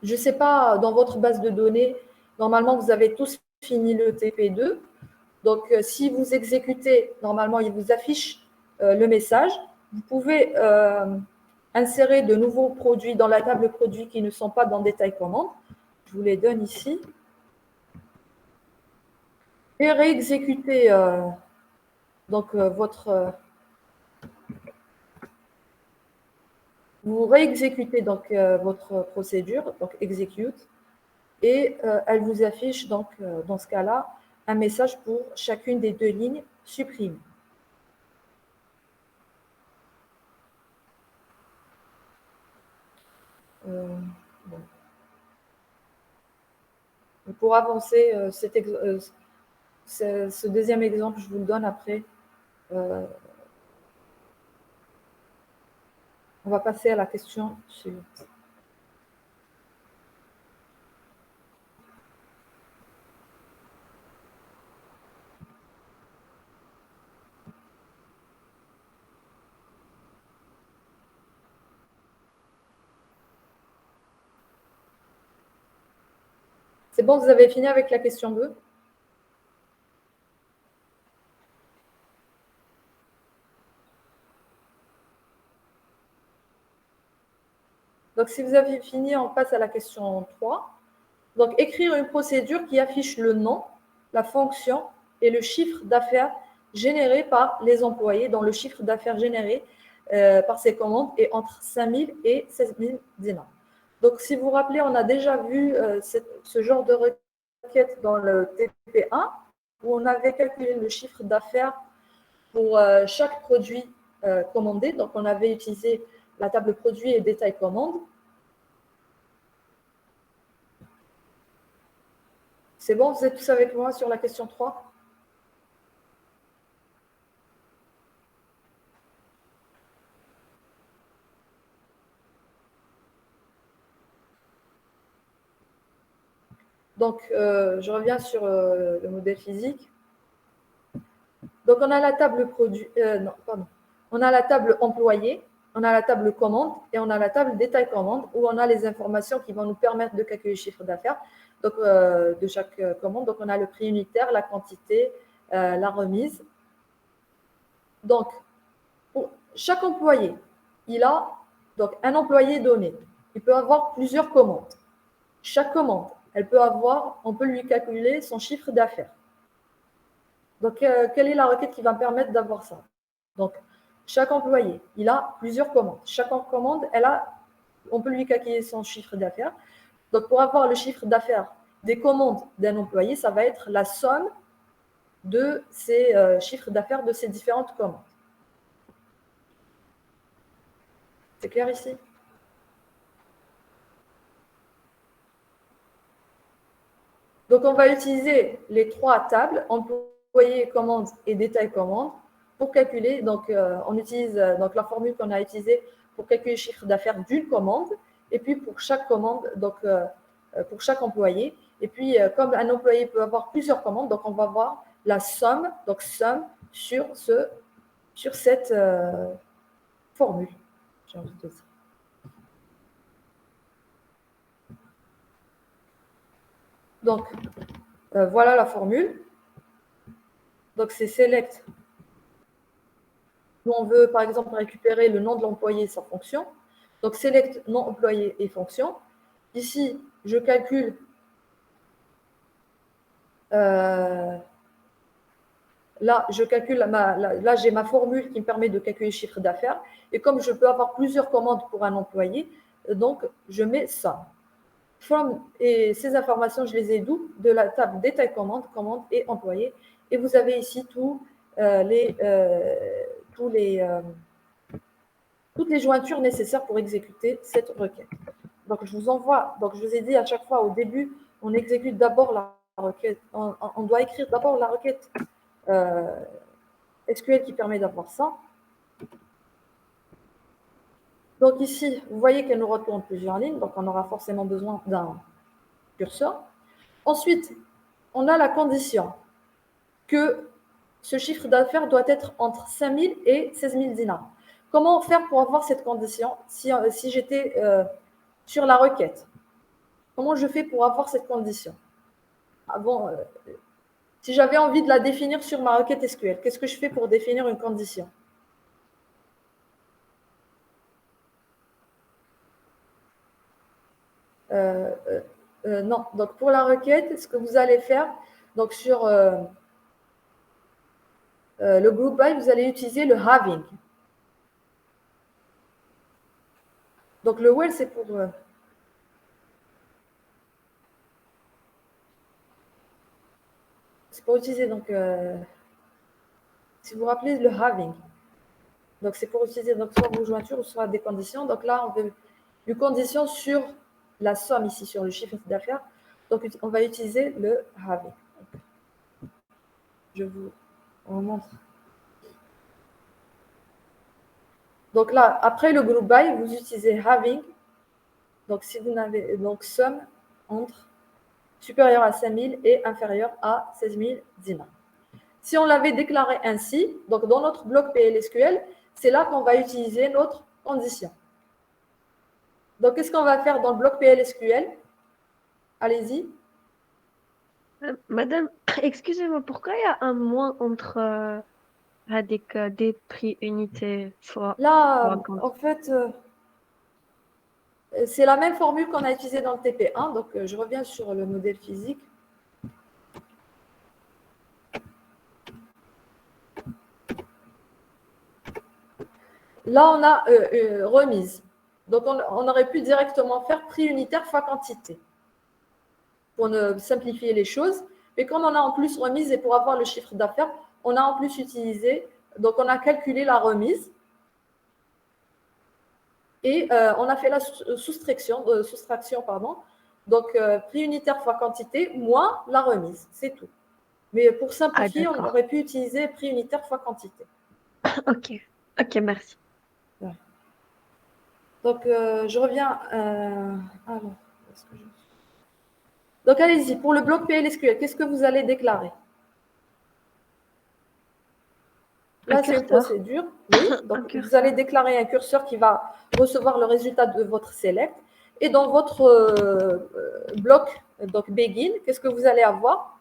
je ne sais pas, dans votre base de données, normalement, vous avez tous fini le TP2. Donc, si vous exécutez, normalement, il vous affiche le message. Vous pouvez insérer de nouveaux produits dans la table produits qui ne sont pas dans détail commande. Je vous les donne ici. Et réexécuter vous réexécutez donc votre procédure, donc execute, et elle vous affiche donc dans ce cas-là un message pour chacune des deux lignes supprime. Bon. Pour avancer, ce deuxième exemple, je vous le donne après. On va passer à la question suivante. C'est bon, vous avez fini avec la question 2? Donc, si vous avez fini, on passe à la question 3. Donc, écrire une procédure qui affiche le nom, la fonction et le chiffre d'affaires généré par les employés, dont le chiffre d'affaires généré par ces commandes est entre 5 000 et 16 000 dinars. Donc, si vous vous rappelez, on a déjà vu ce genre de requête dans le TP1, où on avait calculé le chiffre d'affaires pour chaque produit commandé. Donc, on avait utilisé la table produit et détail commande. C'est bon, vous êtes tous avec moi sur la question 3? Donc, je reviens sur le modèle physique. Donc, on a la table produit, on a la table employé, on a la table commande et on a la table détail commande où on a les informations qui vont nous permettre de calculer le chiffre d'affaires donc, de chaque commande. Donc, on a le prix unitaire, la quantité, la remise. Donc, pour chaque employé, il a donc un employé donné. Il peut avoir plusieurs commandes. Chaque commande, on peut lui calculer son chiffre d'affaires. Donc, quelle est la requête qui va me permettre d'avoir ça? Donc, chaque employé, il a plusieurs commandes. Chaque commande, on peut lui calculer son chiffre d'affaires. Donc, pour avoir le chiffre d'affaires des commandes d'un employé, ça va être la somme de ces chiffres d'affaires de ces différentes commandes. C'est clair ici? Donc, on va utiliser les trois tables, employé, commande et détail commande, pour calculer. Donc, on utilise donc la formule qu'on a utilisée pour calculer le chiffre d'affaires d'une commande et puis pour chaque commande, donc pour chaque employé. Et puis, comme un employé peut avoir plusieurs commandes, donc on va voir la somme, donc somme sur cette formule, j'ai envie de dire. Donc, voilà la formule. Donc, c'est select. Nous, on veut, par exemple, récupérer le nom de l'employé et sa fonction. Donc, select nom employé et fonction. Ici, je calcule là, j'ai ma formule qui me permet de calculer le chiffre d'affaires. Et comme je peux avoir plusieurs commandes pour un employé, donc je mets ça. Et ces informations, je les ai d'où? De la table détail commande, commande et employé. Et vous avez ici toutes les jointures nécessaires pour exécuter cette requête. Donc, je vous envoie, donc je vous ai dit à chaque fois au début, on exécute d'abord la requête, on doit écrire d'abord la requête SQL qui permet d'avoir ça. Donc ici, vous voyez qu'elle nous retourne plusieurs lignes, donc on aura forcément besoin d'un curseur. Ensuite, on a la condition que ce chiffre d'affaires doit être entre 5 000 et 16 000 dinars. Comment faire pour avoir cette condition si j'étais sur la requête? Comment je fais pour avoir cette condition? Si j'avais envie de la définir sur ma requête SQL, qu'est-ce que je fais pour définir une condition? Non, donc pour la requête, ce que vous allez faire, donc sur le group by, vous allez utiliser le having. Donc le well, c'est pour utiliser, donc si vous vous rappelez le having, donc c'est pour utiliser donc, soit vos jointures, soit des conditions. Donc là, on veut une condition sur la somme ici, sur le chiffre d'affaires. Donc on va utiliser le having. Je vous montre. Donc là, après le group by, vous utilisez having. Donc si vous n'avez donc somme entre supérieur à 5 000 et inférieur à 16 000 dinars. Si on l'avait déclaré ainsi, donc dans notre bloc PLSQL, c'est là qu'on va utiliser notre condition. Donc, qu'est-ce qu'on va faire dans le bloc PLSQL? Allez-y. Madame, excusez-moi, pourquoi il y a un moins entre des prix unités Là, en fait, c'est la même formule qu'on a utilisée dans le TP1. Donc, je reviens sur le modèle physique. Là, on a remise. Donc, on aurait pu directement faire prix unitaire fois quantité pour simplifier les choses. Mais comme on a en plus remise et pour avoir le chiffre d'affaires, on a en plus utilisé, donc on a calculé la remise et on a fait la soustraction, pardon. Donc, prix unitaire fois quantité moins la remise, c'est tout. Mais pour simplifier, on aurait pu utiliser prix unitaire fois quantité. Ok, ok, merci. Ouais. Donc, je reviens. Donc, allez-y, pour le bloc PLSQL, qu'est-ce que vous allez déclarer? Là, c'est une procédure. Oui, donc vous allez déclarer un curseur qui va recevoir le résultat de votre select. Et dans votre bloc, donc begin, qu'est-ce que vous allez avoir?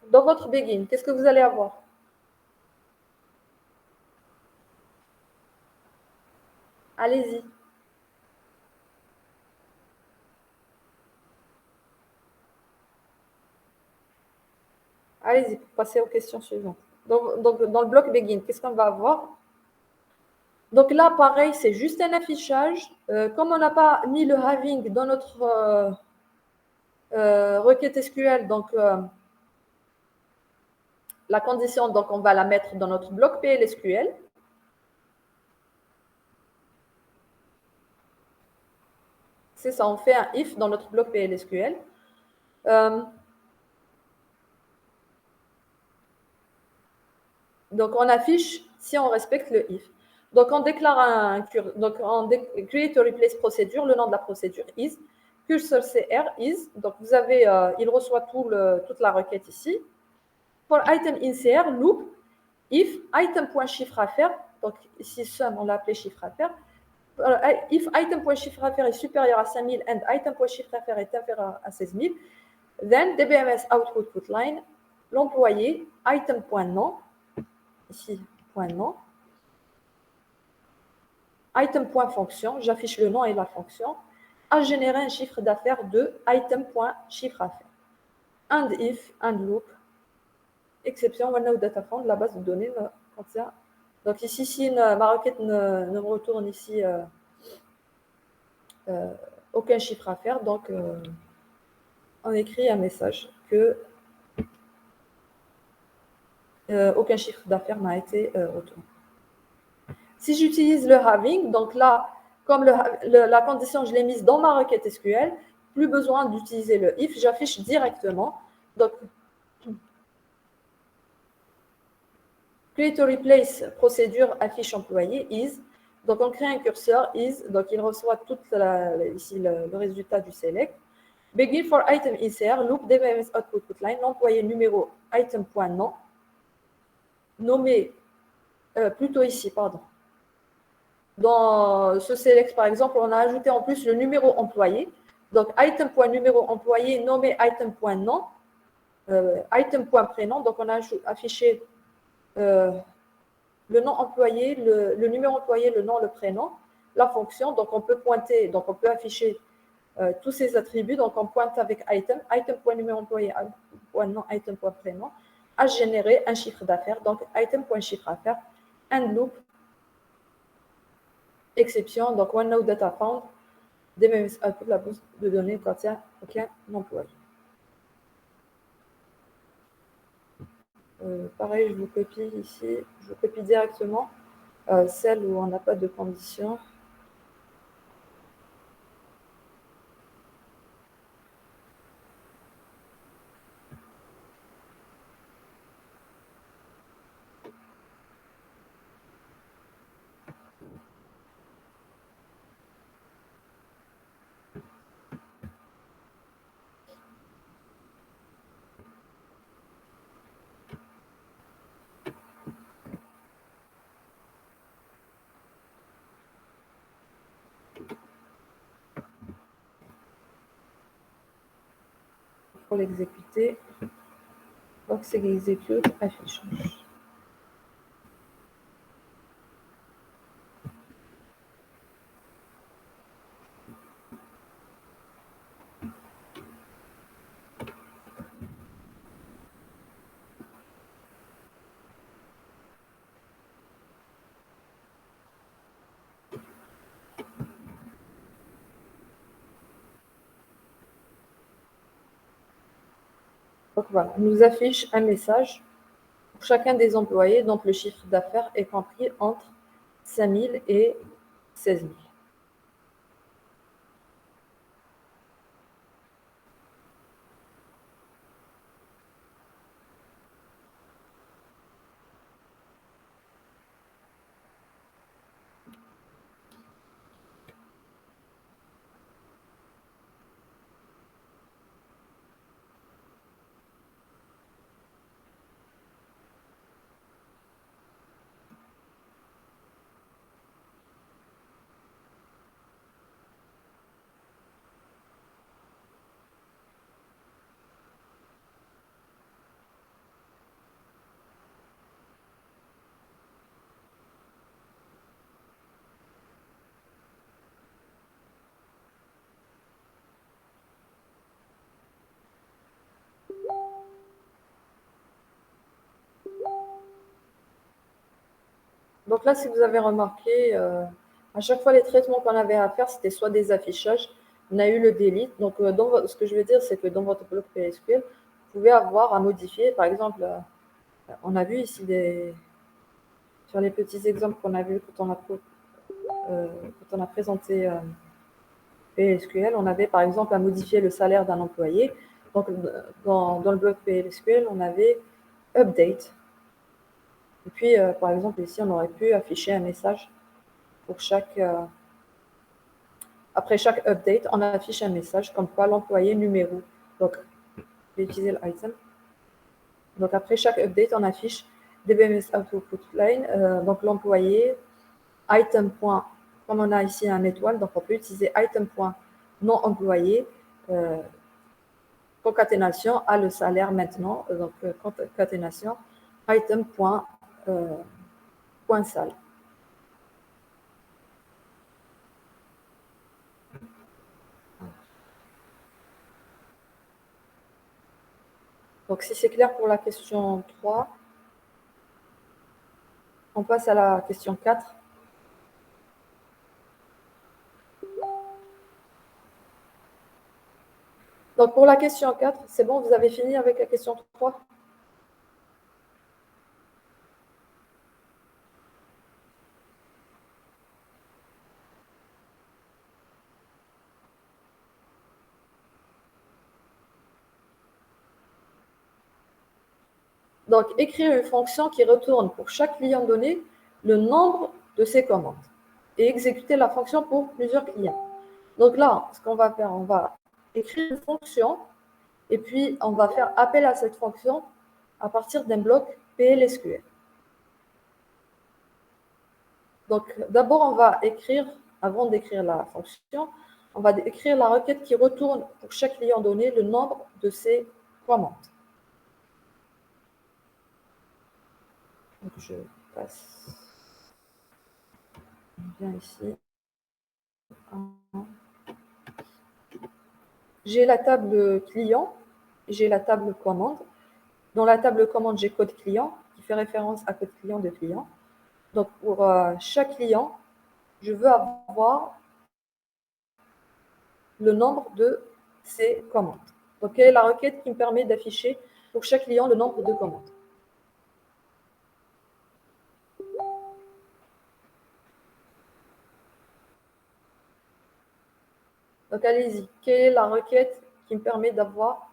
Dans votre begin, qu'est-ce que vous allez avoir? Allez-y. Allez-y, pour passer aux questions suivantes. Donc, dans le bloc begin, qu'est-ce qu'on va avoir? Donc là, pareil, c'est juste un affichage. Comme on n'a pas mis le having dans notre requête SQL, donc la condition, donc on va la mettre dans notre bloc PLSQL. C'est ça, on fait un if dans notre bloc PLSQL. Donc, on affiche si on respecte le if. Donc, on déclare create a replace procédure, le nom de la procédure is, cursor cr is, donc vous avez, il reçoit toute la requête ici. For item insert, loop, if item.chiffre à faire, donc ici sum, on l'a appelé chiffre à faire, if item.chiffre à faire est supérieur à 5000 and item.chiffre à faire est inférieur à 16000, then dbms output line, l'employé item.nom, ici point nom, item.fonction, j'affiche le nom et la fonction, a généré un chiffre d'affaires de item.chiffre à faire. And if, and loop, exception, one out data front, la base de données contient. Donc ici, si ma requête ne me retourne ici aucun chiffre à faire, donc on écrit un message que aucun chiffre d'affaires n'a été retourné. Si j'utilise le having, donc là, comme la condition, je l'ai mise dans ma requête SQL, plus besoin d'utiliser le if, j'affiche directement. Donc, create or replace procédure affiche employé is. Donc, on crée un curseur is, donc il reçoit ici le résultat du select. Begin for item insert, loop dbms output line, l'employé numéro item.nom, nommé, plutôt ici, pardon. Dans ce select, par exemple, on a ajouté en plus le numéro employé. Donc, item.numéro employé nommé item.nom, item.prénom. Donc, on a affiché le nom employé, le numéro employé, le nom, le prénom, la fonction. Donc, on peut pointer, donc on peut afficher tous ces attributs. Donc, on pointe avec item, item.numéro employé, item.nom, item.prénom, à générer un chiffre d'affaires. Donc, item.chiffre d'affaires, and loop, exception, donc OneNote Data Found, DMS output, la base de données contient aucun employé. Pareil, je vous copie ici, je vous copie directement celle où on n'a pas de condition. Pour l'exécuter, box execute affichage. Donc voilà, on nous affiche un message pour chacun des employés, donc le chiffre d'affaires est compris entre 5000 et 16 000. Donc là, si vous avez remarqué, à chaque fois, les traitements qu'on avait à faire, c'était soit des affichages, on a eu le delete. Donc, ce que je veux dire, c'est que dans votre bloc PSQL, vous pouvez avoir à modifier. Par exemple, on a vu ici sur les petits exemples qu'on a vus quand on a présenté PSQL, on avait par exemple à modifier le salaire d'un employé. Donc, dans le bloc PSQL, on avait update Et puis, par exemple, ici, on aurait pu afficher un message pour chaque... après chaque update, on affiche un message comme quoi l'employé numéro. Donc, je vais utiliser l'item. Donc, après chaque update, on affiche DBMS Output Line, donc l'employé, item. Comme on a ici un étoile, donc on peut utiliser item. Non employé, concaténation à le salaire maintenant, donc concaténation item. Point sale. Donc, si c'est clair pour la question 3, on passe à la question 4. Donc, pour la question 4, c'est bon, vous avez fini avec la question 3? Donc, écrire une fonction qui retourne pour chaque client donné le nombre de ses commandes et exécuter la fonction pour plusieurs clients. Donc là, ce qu'on va faire, on va écrire une fonction et puis on va faire appel à cette fonction à partir d'un bloc PLSQL. Donc, d'abord, on va écrire, avant d'écrire la fonction, on va écrire la requête qui retourne pour chaque client donné le nombre de ses commandes. Donc, je passe bien ici. J'ai la table client, j'ai la table commande. Dans la table commande, j'ai code client qui fait référence à code client de client. Donc, pour chaque client, je veux avoir le nombre de ses commandes. Donc, quelle est la requête qui me permet d'afficher pour chaque client le nombre de commandes? Donc, allez-y. Quelle est la requête qui me permet d'avoir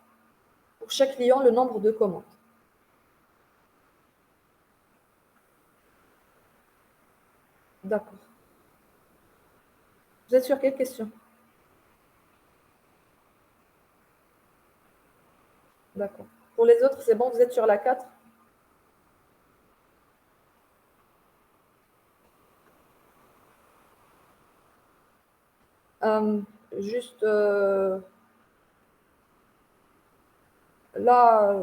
pour chaque client le nombre de commandes? D'accord. Vous êtes sur quelle question? D'accord. Pour les autres, c'est bon, vous êtes sur la 4? Juste là,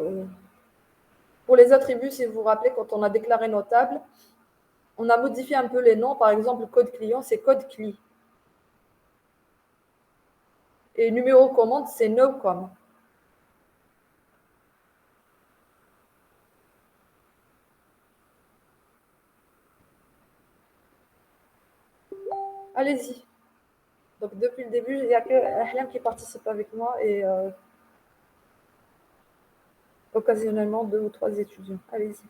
pour les attributs, si vous vous rappelez, quand on a déclaré nos tables, on a modifié un peu les noms. Par exemple, code client, c'est code CLI. Et numéro commande, c'est nocom. Allez-y. Donc, depuis le début, il n'y a que Ahlam qui participe avec moi et occasionnellement 2 ou 3 étudiants. Allez-y.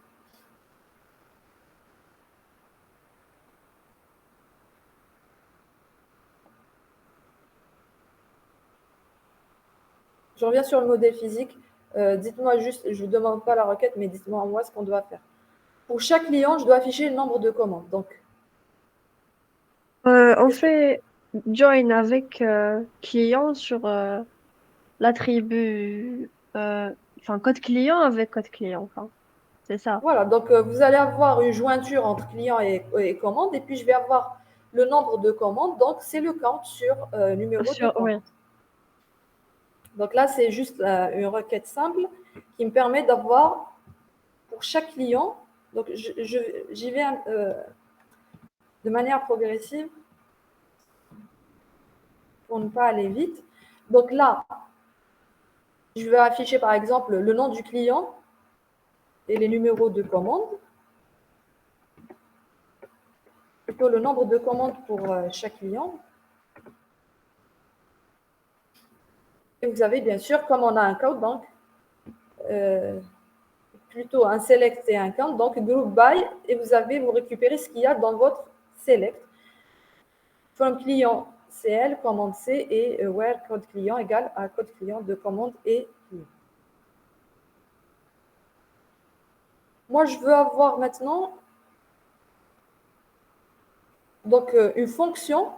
Je reviens sur le modèle physique. Dites-moi juste, je ne vous demande pas la requête, mais dites-moi moi ce qu'on doit faire. Pour chaque client, je dois afficher le nombre de commandes. Donc, On fait join avec client sur l'attribut, enfin code client avec code client. Enfin, c'est ça. voilà, donc vous allez avoir une jointure entre client et commande, et puis je vais avoir le nombre de commandes, donc c'est le count sur numéro de Oui. commande. Donc là, c'est juste une requête simple qui me permet d'avoir pour chaque client, donc j'y vais de manière progressive pour ne pas aller vite. Donc là, je vais afficher par exemple le nom du client et les numéros de commande, plutôt le nombre de commandes pour chaque client. Et vous avez bien sûr, comme on a un count, donc plutôt un select et un count, donc group by, et vous récupérez ce qu'il y a dans votre select. From client CL, commande C, et where code client égale à code client de commande et client. moi, je veux avoir maintenant donc, une fonction.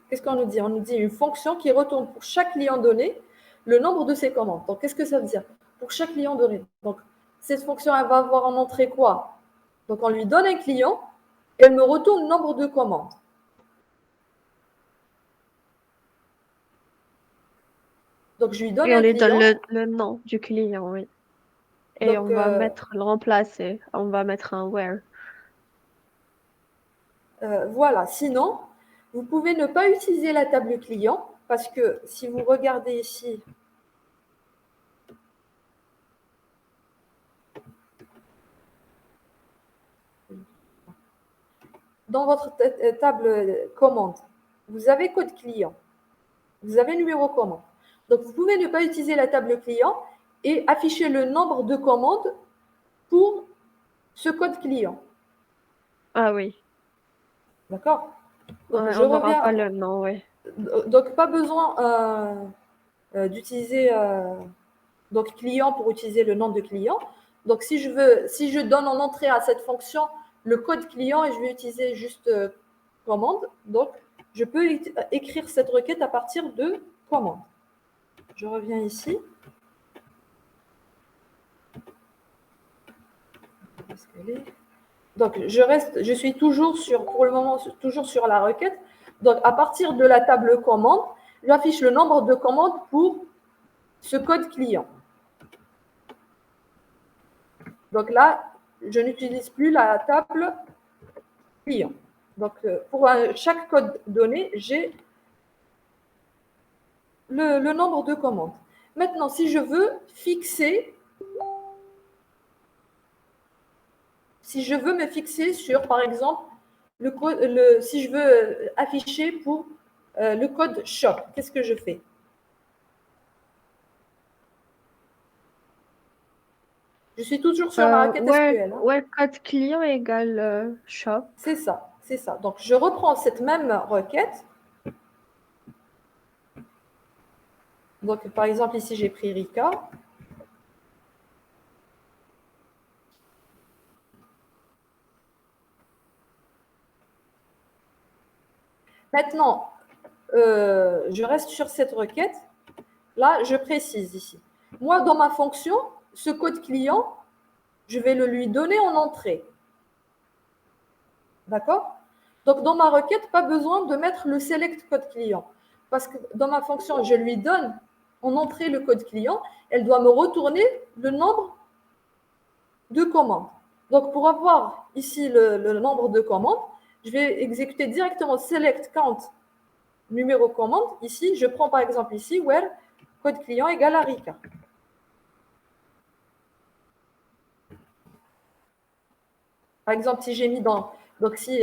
Qu'est-ce qu'on nous dit? On nous dit une fonction qui retourne pour chaque client donné le nombre de ses commandes. Donc, qu'est-ce que ça veut dire? Pour chaque client donné. Donc, cette fonction, elle va avoir en entrée quoi? Donc, on lui donne un client et elle me retourne le nombre de commandes. Donc, je lui donne Et on un lui donne client. le nom du client, oui. Et Donc, on va mettre le remplacer. On va mettre un where. voilà. Sinon, vous pouvez ne pas utiliser la table client parce que si vous regardez ici, dans votre table commande, vous avez code client, vous avez numéro commande. Donc, vous pouvez ne pas utiliser la table client et afficher le nombre de commandes pour ce code client. Ah oui. D'accord? Donc, Ouais, je on n'aura reviens. pas le nom, oui. Donc, pas besoin d'utiliser donc client pour utiliser le nom de client. Donc, si je donne en entrée à cette fonction le code client et je vais utiliser juste commande, donc je peux écrire cette requête à partir de commande. Je reviens ici. Donc, je suis toujours pour le moment, toujours sur la requête. Donc, à partir de la table commande, j'affiche le nombre de commandes pour ce code client. Donc là, je n'utilise plus la table client. Donc, pour chaque code donné, j'ai le nombre de commandes. Maintenant, si je veux me fixer sur, par exemple, si je veux afficher pour le code shop, qu'est-ce que je fais? Je suis toujours sur ma requête SQL. Hein. Where code client égale shop. C'est ça, c'est ça. Donc, je reprends cette même requête. Donc, par exemple, ici, j'ai pris Rika. Maintenant, je reste sur cette requête. Là, je précise ici. Moi, dans ma fonction, ce code client, je vais le lui donner en entrée. D'accord? Donc, dans ma requête, pas besoin de mettre le select code client. Parce que dans ma fonction, je lui donne en entrée le code client. Elle doit me retourner le nombre de commandes. Donc, pour avoir ici le nombre de commandes, je vais exécuter directement select count numéro commande. Ici, je prends par exemple ici, where code client égale à Rika. Par exemple, si j'ai mis donc si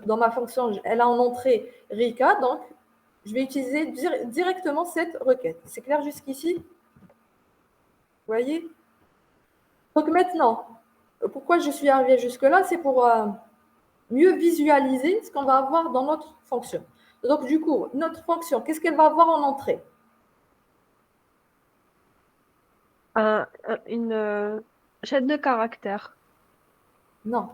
dans ma fonction, elle a en entrée Rika, donc je vais utiliser directement cette requête. C'est clair jusqu'ici? Vous voyez? Donc maintenant, pourquoi je suis arrivée jusque-là? C'est pour mieux visualiser ce qu'on va avoir dans notre fonction. Donc du coup, notre fonction, qu'est-ce qu'elle va avoir en entrée? Une chaîne de caractères. Non.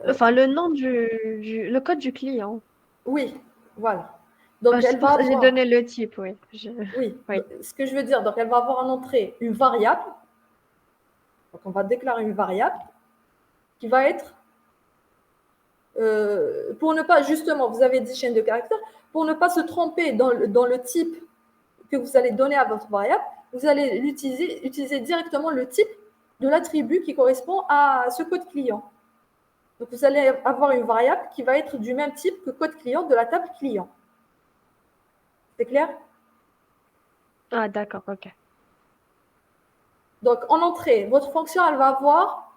Enfin, le nom le code du client. Oui, voilà. Donc C'est elle pour va ça que j'ai avoir, donné le type, oui. oui, Oui. ce que je veux dire, donc elle va avoir en entrée une variable. Donc on va déclarer une variable qui va être, pour ne pas, justement, vous avez dit chaîne de caractères, pour ne pas se tromper dans le type que vous allez donner à votre variable, vous allez utiliser directement le type de l'attribut qui correspond à ce code client. Donc vous allez avoir une variable qui va être du même type que code client de la table client. C'est clair? Ah, d'accord, ok. Donc en entrée, votre fonction, elle va avoir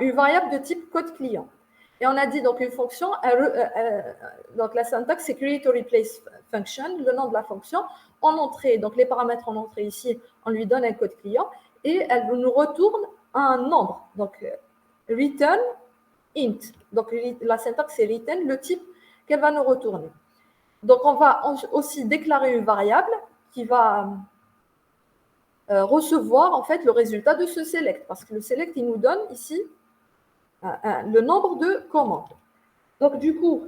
une variable de type code client. Et on a dit donc une fonction, donc la syntaxe c'est create or replace function, le nom de la fonction, en entrée, donc les paramètres en entrée ici, on lui donne un code client et elle nous retourne un nombre, donc return int. Donc la syntaxe c'est return, le type qu'elle va nous retourner. Donc on va aussi déclarer une variable qui va recevoir en fait le résultat de ce select, parce que le select, il nous donne ici le nombre de commandes. Donc, du coup,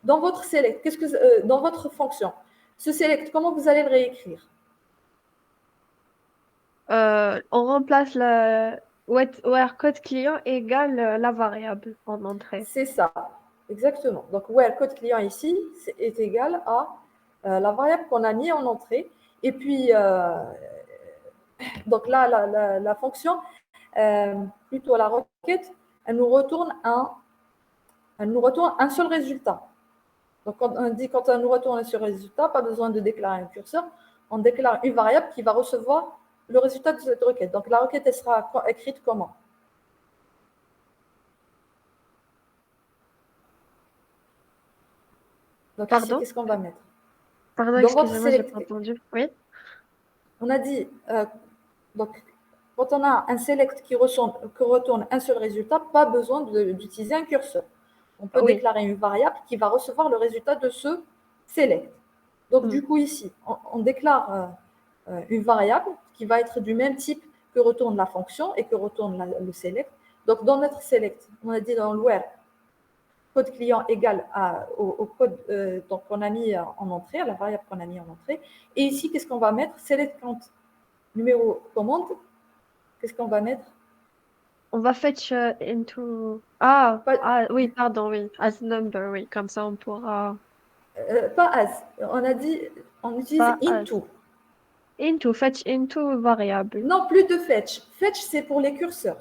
dans votre select, dans votre fonction, ce select, comment vous allez le réécrire? On remplace le where code client égale la variable en entrée. C'est ça, exactement. Donc, where code client ici est égal à la variable qu'on a mis en entrée. Et puis, donc là, la fonction, plutôt la requête, elle nous retourne un seul résultat. Donc, quand on nous retourne un seul résultat, pas besoin de déclarer un curseur, on déclare une variable qui va recevoir le résultat de cette requête. Donc, la requête, elle sera écrite comment? Donc, ici, Pardon? qu'est-ce qu'on va mettre? Pardon, Dans votre excusez-moi, j'ai select, pas entendu. Oui? on a dit, donc, quand on a un select qui retourne un seul résultat, pas besoin d'utiliser un curseur. On peut Oui. déclarer une variable qui va recevoir le résultat de ce select. Donc, Hmm. du coup, ici, on déclare une variable qui va être du même type que retourne la fonction et que retourne le select. Donc, dans notre select, on a dit dans le where, code client égal au code qu'on a mis en entrée, à la variable qu'on a mis en entrée. Et ici, qu'est-ce qu'on va mettre? Select count numéro commande. Qu'est-ce qu'on va mettre? On va fetch into... Pas, Oui, pardon, oui. As number, oui. Comme ça, on pourra... pas as. On a dit, on utilise Pas as. into. Into, fetch into variable. Non, plus de fetch. Fetch, c'est pour les curseurs.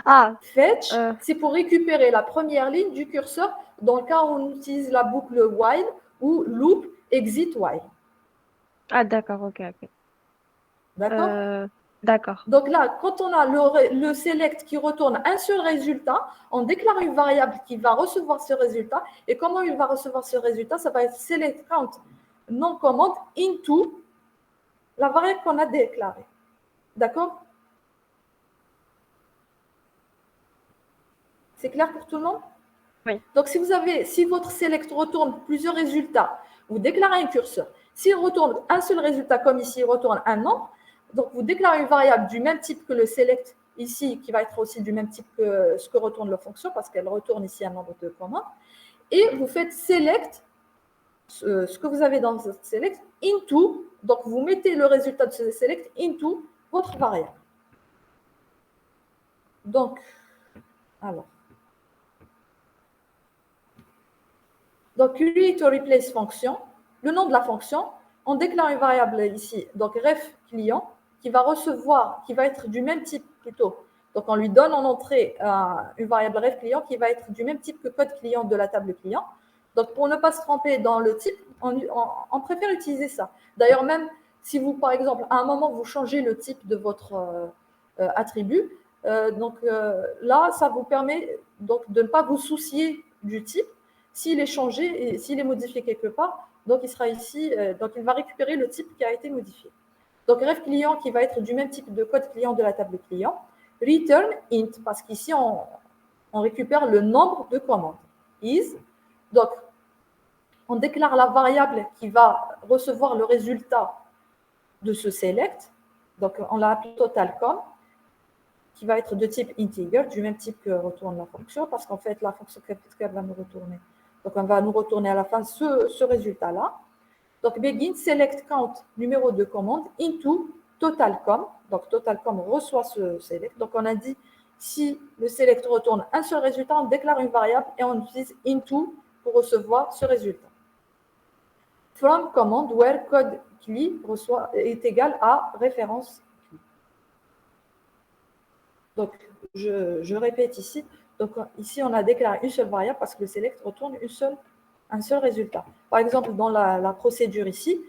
Ah, Fetch, euh, c'est pour récupérer la première ligne du curseur dans le cas où on utilise la boucle while ou loop exit while. d'accord, ok, ok. D'accord? Euh, d'accord. Donc là, quand on a le select qui retourne un seul résultat, on déclare une variable qui va recevoir ce résultat. Et comment il va recevoir ce résultat? Ça va être select count non commande into la variable qu'on a déclarée. D'accord? C'est clair pour tout le monde? Oui. Donc, si votre select retourne plusieurs résultats, vous déclarez un curseur. S'il retourne un seul résultat, comme ici, il retourne un nombre, donc vous déclarez une variable du même type que le select ici, qui va être aussi du même type que ce que retourne la fonction, parce qu'elle retourne ici un nombre de communs, et vous faites select, ce que vous avez dans ce select, into, donc vous mettez le résultat de ce select into votre variable. Donc, alors. Donc, create or replace fonction, le nom de la fonction, on déclare une variable ici, donc ref client, qui va recevoir, qui va être du même type plutôt. Donc, on lui donne en entrée une variable ref client qui va être du même type que code client de la table client. Donc, pour ne pas se tromper dans le type, on préfère utiliser ça. D'ailleurs, même si vous, par exemple, à un moment, vous changez le type de votre attribut, là, ça vous permet donc, de ne pas vous soucier du type. S'il est changé et s'il est modifié quelque part, donc il sera ici, donc il va récupérer le type qui a été modifié. Donc ref client qui va être du même type de code client de la table client. Return int, parce qu'ici on récupère le nombre de commandes. Is, donc on déclare la variable qui va recevoir le résultat de ce select. Donc on l'a appelé total.com, qui va être de type integer, du même type que retourne la fonction, parce qu'en fait la fonction qu'elle va nous retourner. Donc, on va nous retourner à la fin ce résultat-là. Donc, begin select count numéro de commande into total.com. Donc, total.com reçoit ce select. Donc, on a dit si le select retourne un seul résultat, on déclare une variable et on utilise into pour recevoir ce résultat. From commande where code cli est égal à référence. Donc, je répète ici. Donc, ici, on a déclaré une seule variable parce que le select retourne un seul résultat. Par exemple, dans la procédure ici,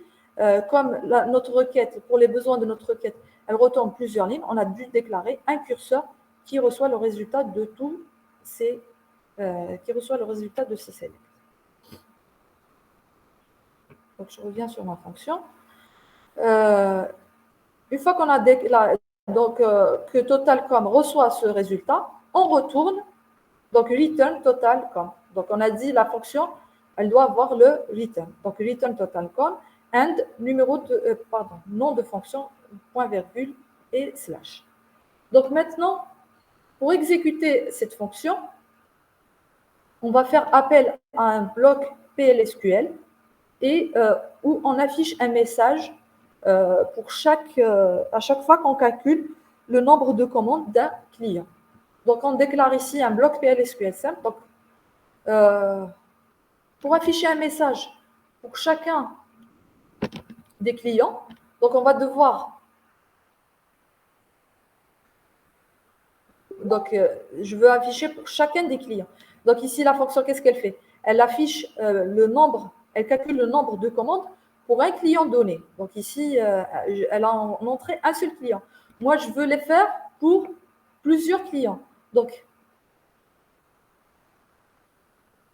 comme notre requête, pour les besoins de notre requête, elle retourne plusieurs lignes, on a dû déclarer un curseur qui reçoit le résultat de tous ces, qui reçoit le résultat de ces selects. Donc, je reviens sur ma fonction. Une fois qu'on a déclaré, donc, que total.com reçoit ce résultat, on retourne, donc return total.com. Donc, on a dit la fonction, elle doit avoir le return. Donc, return total.com and nom de fonction point virgule et slash. Donc maintenant, pour exécuter cette fonction, on va faire appel à un bloc PLSQL et où on affiche un message pour à chaque fois qu'on calcule le nombre de commandes d'un client. Donc, on déclare ici un bloc PLSQL simple. Donc, pour afficher un message pour chacun des clients, donc on va devoir. Donc, je veux afficher pour chacun des clients. Donc, ici, la fonction, qu'est-ce qu'elle fait? Elle affiche le nombre, elle calcule le nombre de commandes pour un client donné. Donc, ici, elle a en entrée un seul client. Moi, je veux les faire pour plusieurs clients. Donc,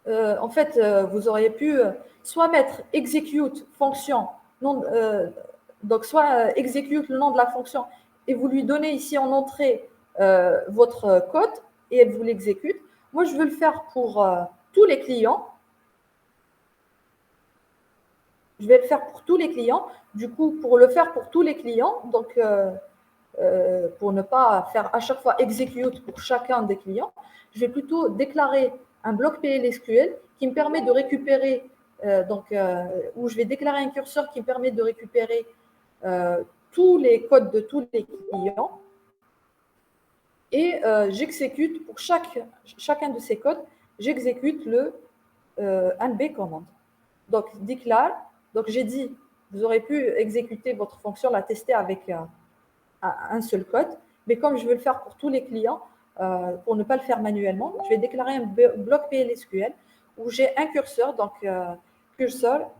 en fait, vous auriez pu soit mettre execute fonction, donc soit execute le nom de la fonction et vous lui donnez ici en entrée votre code et elle vous l'exécute. Moi, je veux le faire pour tous les clients. Je vais le faire pour tous les clients. Du coup, pour le faire pour tous les clients, donc pour ne pas faire à chaque fois execute pour chacun des clients, je vais plutôt déclarer un bloc PLSQL qui me permet de récupérer, où je vais déclarer un curseur qui me permet de récupérer tous les codes de tous les clients et j'exécute pour chacun de ces codes, j'exécute le NB command. Donc, declare, donc j'ai dit, vous aurez pu exécuter votre fonction, la tester avec un seul code, mais comme je veux le faire pour tous les clients, pour ne pas le faire manuellement, je vais déclarer un bloc PLSQL où j'ai un curseur, donc curseur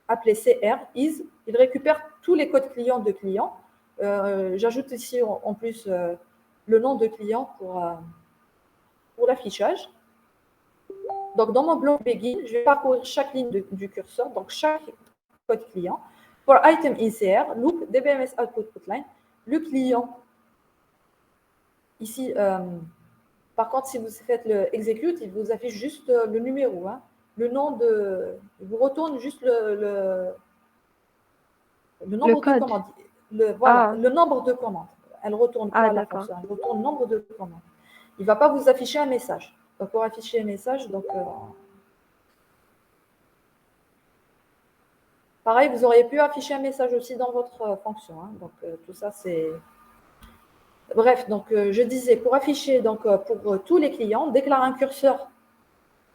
appelé CR, is, il récupère tous les codes clients de clients. J'ajoute ici en plus le nom de client pour l'affichage. Donc, dans mon bloc begin, je vais parcourir chaque ligne du curseur, donc chaque code client. Pour item ICR, loop, DBMS output line, le client. Ici, par contre, si vous faites le execute, il vous affiche juste le numéro, hein, le nom de. Il vous retourne juste le nombre de code. commandes. Voilà, Ah, le nombre de commandes. Elle ne retourne ah, pas la d'accord. fonction, elle retourne le nombre de commandes. Il ne va pas vous afficher un message. Donc, pour afficher un message, donc. Pareil, vous auriez pu afficher un message aussi dans votre fonction. Hein. Donc, tout ça, c'est. Bref, donc je disais, pour afficher, donc pour tous les clients, on déclare un curseur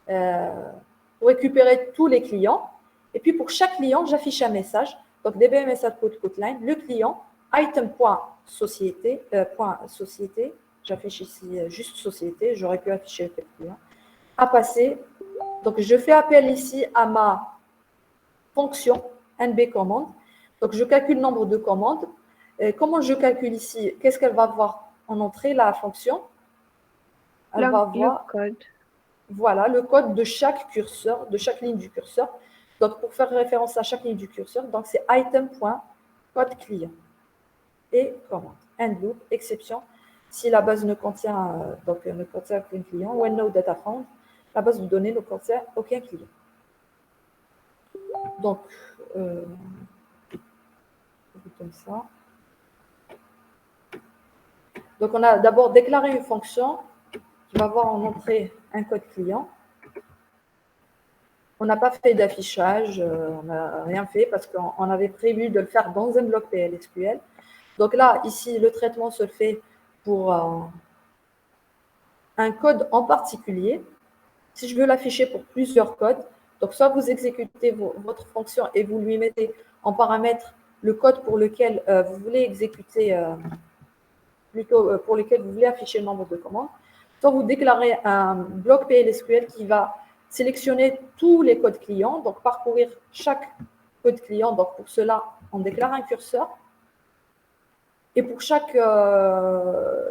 pour récupérer tous les clients. Et puis, pour chaque client, j'affiche un message. Donc, DBMS output line, le client, item.société, société, j'affiche ici juste société, j'aurais pu afficher le client, à passer. Donc, je fais appel ici à ma fonction NB commande. Donc, je calcule le nombre de commandes. Et comment je calcule ici? Qu'est-ce qu'elle va voir en entrée, la fonction? Elle va Le voir, code. voilà, le code de chaque curseur, de chaque ligne du curseur. Donc, pour faire référence à chaque ligne du curseur, donc c'est item.code client et commande. End loop, exception, si la base ne contient, ne contient aucun client, when no data found, la base de données ne contient aucun client. Donc, comme ça. Donc, on a d'abord déclaré une fonction qui va avoir en entrée un code client. On n'a pas fait d'affichage, on n'a rien fait parce qu'on avait prévu de le faire dans un bloc PLSQL. Donc là, ici, le traitement se fait pour un code en particulier. Si je veux l'afficher pour plusieurs codes, donc soit vous exécutez votre fonction et vous lui mettez en paramètre le code pour lequel vous voulez exécuter, pour lequel vous voulez afficher le nombre de commandes, soit vous déclarez un bloc PLSQL qui va sélectionner tous les codes clients, donc parcourir chaque code client. Donc pour cela, on déclare un curseur. Et pour chaque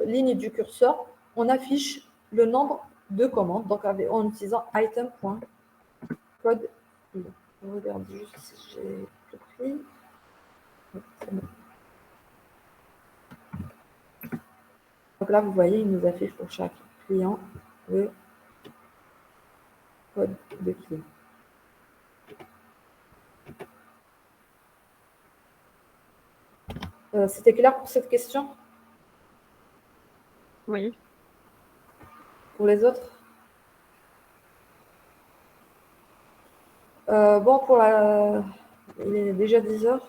ligne du curseur, on affiche le nombre de commandes, donc en utilisant item.code. Je regarde juste si j'ai tout pris. Donc là, vous voyez, il nous affiche pour chaque client le code de client. C'était clair pour cette question? Oui. Pour les autres? Bon, il est déjà 10 heures.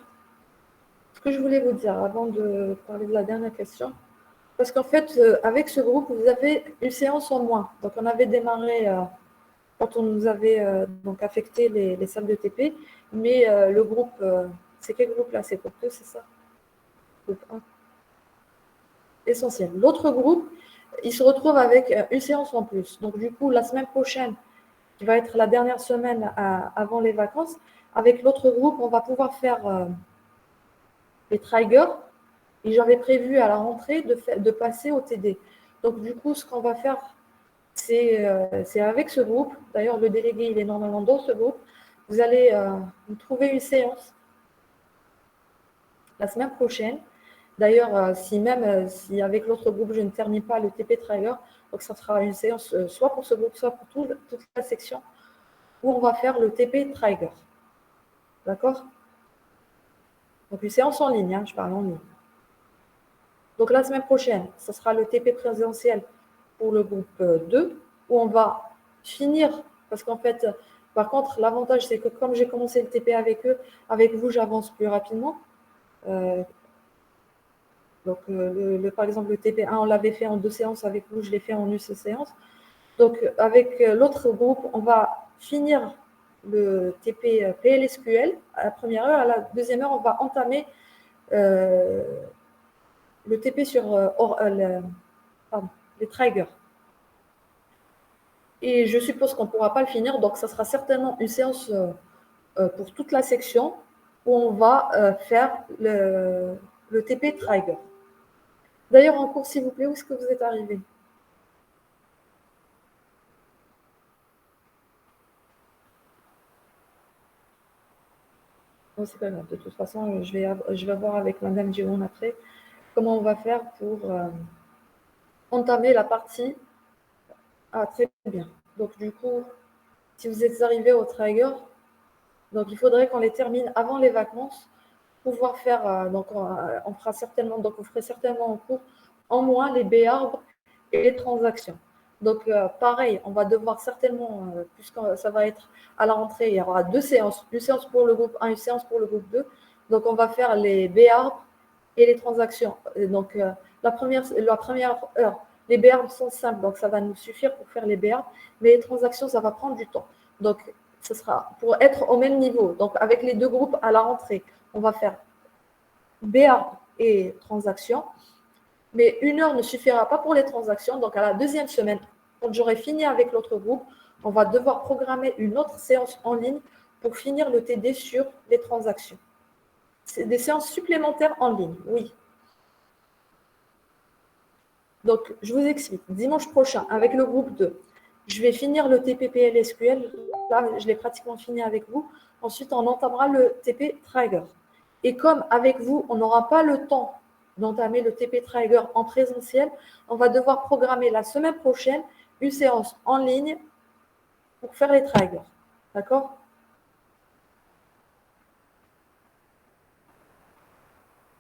Ce que je voulais vous dire avant de parler de la dernière question, parce qu'en fait, avec ce groupe, vous avez une séance en moins. Donc, on avait démarré quand on nous avait donc affecté les salles de TP, mais le groupe, c'est quel groupe là? C'est groupe 2, c'est ça? Groupe 1. Essentiel. L'autre groupe, il se retrouve avec une séance en plus. Donc, du coup, la semaine prochaine, qui va être la dernière semaine avant les vacances, avec l'autre groupe, on va pouvoir faire les triggers. Et j'avais prévu à la rentrée de passer au TD. Donc, du coup, ce qu'on va faire, c'est avec ce groupe. D'ailleurs, le délégué, il est normalement dans ce groupe. Vous allez vous trouver une séance la semaine prochaine. D'ailleurs, si avec l'autre groupe, je ne termine pas le TP Trigger, donc ça sera une séance soit pour ce groupe, soit pour toute la section, où on va faire le TP Trigger. D'accord? Donc, une séance en ligne, hein, je parle en ligne. Donc, la semaine prochaine, ce sera le TP présentiel pour le groupe 2, où on va finir, parce qu'en fait, par contre, l'avantage, c'est que comme j'ai commencé le TP avec eux, avec vous, j'avance plus rapidement. Donc, par exemple, le TP1, on l'avait fait en 2 séances, avec vous, je l'ai fait en une seule séance. Donc, avec l'autre groupe, on va finir le TP PLSQL à la première heure. À la deuxième heure, on va entamer le TP sur les triggers. Et je suppose qu'on ne pourra pas le finir, donc ça sera certainement une séance pour toute la section où on va faire le TP trigger. D'ailleurs, en cours, s'il vous plaît, où est-ce que vous êtes arrivé? Non, c'est pas grave. De toute façon, je vais voir avec Madame Giron après comment on va faire pour entamer la partie. Ah, très bien. Donc, du coup, si vous êtes arrivé au trigger, donc il faudrait qu'on les termine avant les vacances, pouvoir faire, donc on fera certainement, donc on ferait certainement en cours en moins les B-arbres et les transactions. Donc pareil, on va devoir certainement, puisque ça va être à la rentrée, il y aura 2 séances, une séance pour le groupe 1, une séance pour le groupe 2. Donc on va faire les B-arbres et les transactions. Et donc la première heure, les B-arbres sont simples, donc ça va nous suffire pour faire les B-arbres, mais les transactions, ça va prendre du temps. Donc ce sera pour être au même niveau. Donc avec les 2 groupes à la rentrée, on va faire B-arbres et transactions. Mais 1 heure ne suffira pas pour les transactions. Donc, à la deuxième semaine, quand j'aurai fini avec l'autre groupe, on va devoir programmer une autre séance en ligne pour finir le TD sur les transactions. C'est des séances supplémentaires en ligne, oui. Donc, je vous explique. Dimanche prochain, avec le groupe 2, je vais finir le TP SQL. Là, je l'ai pratiquement fini avec vous. Ensuite, on entamera le TP Trigger. Et comme avec vous, on n'aura pas le temps d'entamer le TP Trigger en présentiel, on va devoir programmer la semaine prochaine une séance en ligne pour faire les triggers. D'accord?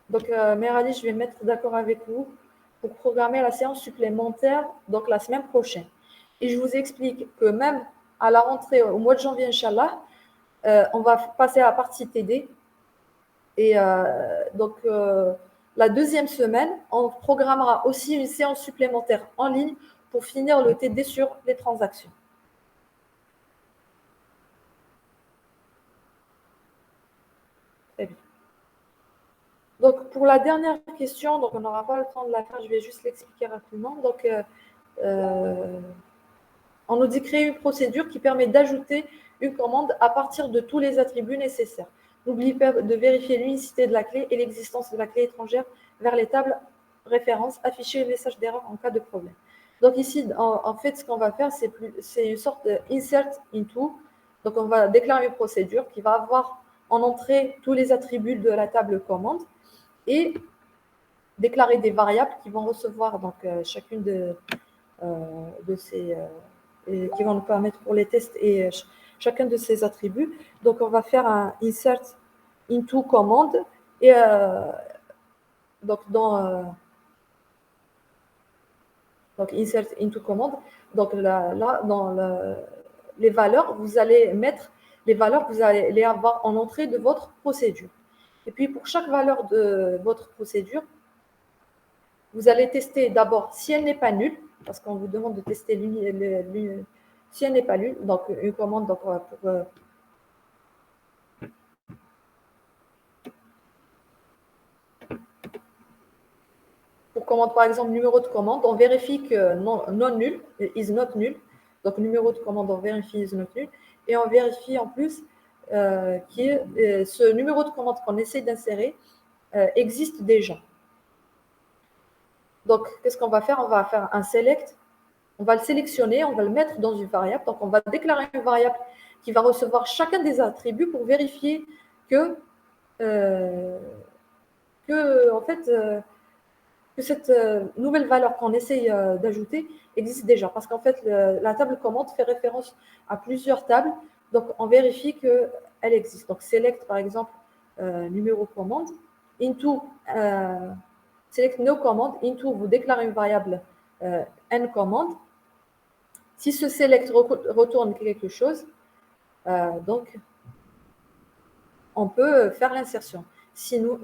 Donc, Merali, je vais me mettre d'accord avec vous pour programmer la séance supplémentaire, donc la semaine prochaine. Et je vous explique que même à la rentrée, au mois de janvier, Inch'Allah, on va passer à la partie TD. Et donc, la deuxième semaine, on programmera aussi une séance supplémentaire en ligne pour finir le TD sur les transactions. Très bien. Donc, pour la dernière question, donc on n'aura pas le temps de la faire, je vais juste l'expliquer rapidement. Donc, on nous dit créer une procédure qui permet d'ajouter une commande à partir de tous les attributs nécessaires. N'oubliez pas de vérifier l'unicité de la clé et l'existence de la clé étrangère vers les tables références, afficher le message d'erreur en cas de problème. Donc ici, en fait, ce qu'on va faire, c'est une sorte de insert into. Donc on va déclarer une procédure qui va avoir en entrée tous les attributs de la table commande et déclarer des variables qui vont recevoir donc chacune de ces qui vont nous permettre pour les tests et chacun de ces attributs. Donc on va faire un insert into commande et Donc, donc insert into command. Donc là dans les valeurs, vous allez mettre les valeurs que vous allez les avoir en entrée de votre procédure. Et puis, pour chaque valeur de votre procédure, vous allez tester d'abord si elle n'est pas nulle, parce qu'on vous demande de tester si elle n'est pas nulle. Donc, une commande donc, pour commande, par exemple, numéro de commande, on vérifie que non nul, is not nul. Donc, numéro de commande, on vérifie is not nul. Et on vérifie en plus que ce numéro de commande qu'on essaie d'insérer existe déjà. Donc, qu'est-ce qu'on va faire? On va faire un select. On va le sélectionner, on va le mettre dans une variable. Donc, on va déclarer une variable qui va recevoir chacun des attributs pour vérifier que en fait, que cette nouvelle valeur qu'on essaye d'ajouter existe déjà. Parce qu'en fait, la table commande fait référence à plusieurs tables. Donc, on vérifie qu'elle existe. Donc, select, par exemple, numéro commande, into, select no command, into, vous déclarez une variable n commande. Si ce select retourne quelque chose, donc, on peut faire l'insertion. Sinon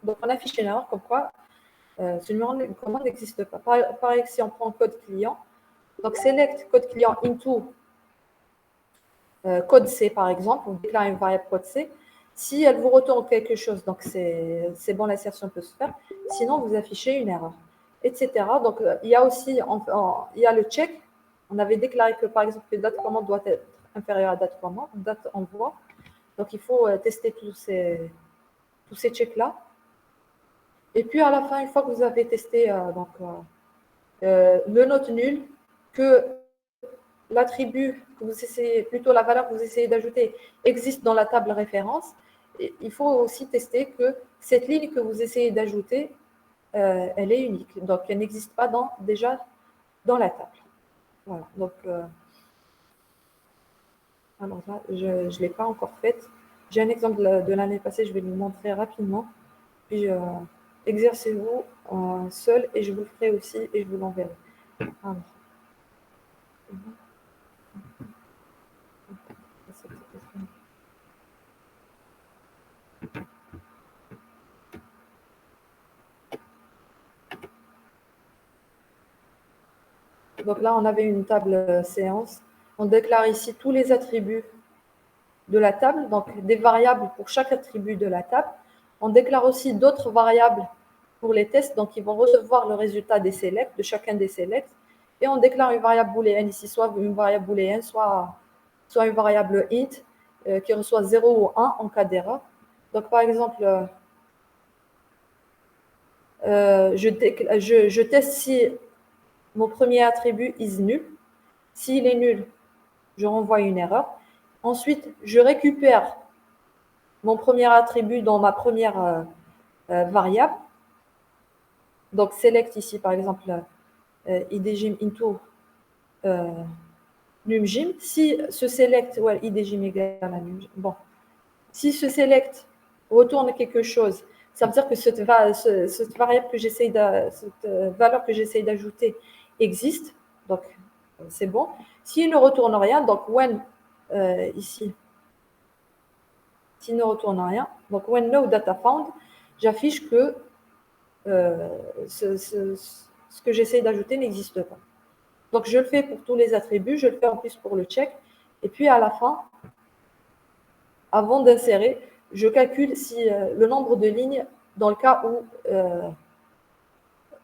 donc on affiche une erreur comme quoi ce numéro de commande n'existe pas. Pareil, si on prend code client, donc select code client into code C par exemple, on déclare une variable code C. Si elle vous retourne quelque chose, donc c'est bon, l'insertion peut se faire. Sinon, vous affichez une erreur, etc. Donc, il y a aussi il y a le check. On avait déclaré que, par exemple, que date commande doit être inférieure à date commande, date envoi. Donc, il faut tester tous ces checks-là. Et puis, à la fin, une fois que vous avez testé le note nul, que l'attribut que vous essayez, plutôt la valeur que vous essayez d'ajouter existe dans la table référence, il faut aussi tester que cette ligne que vous essayez d'ajouter, elle est unique. Donc, elle n'existe pas déjà dans la table. Voilà. Donc, alors là, je ne l'ai pas encore faite. J'ai un exemple de l'année passée, je vais vous montrer rapidement. Puis, exercez-vous seul et je vous le ferai aussi et je vous l'enverrai. Alors. Donc là, on avait une table séance. On déclare ici tous les attributs de la table, donc des variables pour chaque attribut de la table. On déclare aussi d'autres variables pour les tests, donc ils vont recevoir le résultat des selects, de chacun des selects. Et on déclare une variable booléenne ici, soit une variable booléenne, soit une variable int qui reçoit 0 ou 1 en cas d'erreur. Donc par exemple, je teste si mon premier attribut is nul. S'il est nul, je renvoie une erreur. Ensuite, je récupère mon premier attribut dans ma première variable. Donc, select ici, par exemple, idgym into numgym. Si ce select, ouais, idgym égale à numgym. Bon, si ce select retourne quelque chose, ça veut dire que cette variable que j'essaye cette valeur que j'essaye d'ajouter existe. Donc, c'est bon. S'il ne retourne rien, donc when ici, s'il ne retourne rien, donc when no data found, j'affiche que ce que j'essaie d'ajouter n'existe pas. Donc, je le fais pour tous les attributs, je le fais en plus pour le check. Et puis, à la fin, avant d'insérer, je calcule si le nombre de lignes dans le cas où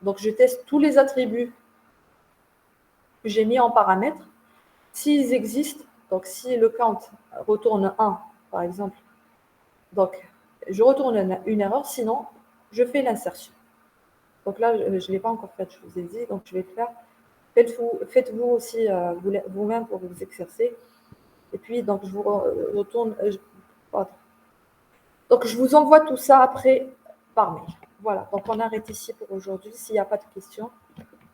donc je teste tous les attributs que j'ai mis en paramètre. S'ils existent, donc si le count retourne 1, par exemple, donc je retourne une erreur, sinon je fais l'insertion. Donc là, je ne l'ai pas encore fait, je vous ai dit, donc je vais le faire. Faites-vous aussi vous-même pour vous exercer. Et puis, donc, je vous retourne. Donc, je vous envoie tout ça après par mail. Voilà, donc on arrête ici pour aujourd'hui. S'il n'y a pas de questions,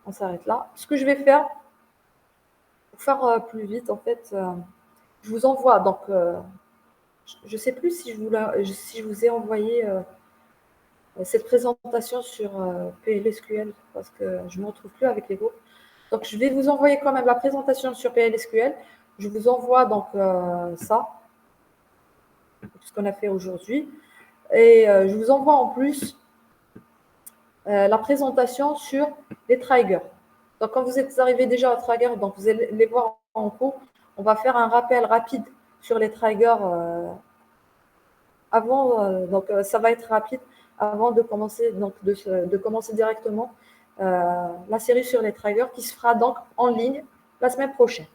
on s'arrête là. Ce que je vais faire, pour faire plus vite, en fait, je vous envoie donc Je ne sais plus si je vous ai envoyé cette présentation sur PLSQL parce que je ne me retrouve plus avec les groupes. Donc, je vais vous envoyer quand même la présentation sur PLSQL. Je vous envoie donc ça, ce qu'on a fait aujourd'hui. Et je vous envoie en plus la présentation sur les triggers. Donc, quand vous êtes arrivé déjà à Trigger, donc vous allez les voir en cours. On va faire un rappel rapide sur les triggers avant. Donc, ça va être rapide avant de commencer, donc de commencer directement la série sur les triggers qui se fera donc en ligne la semaine prochaine.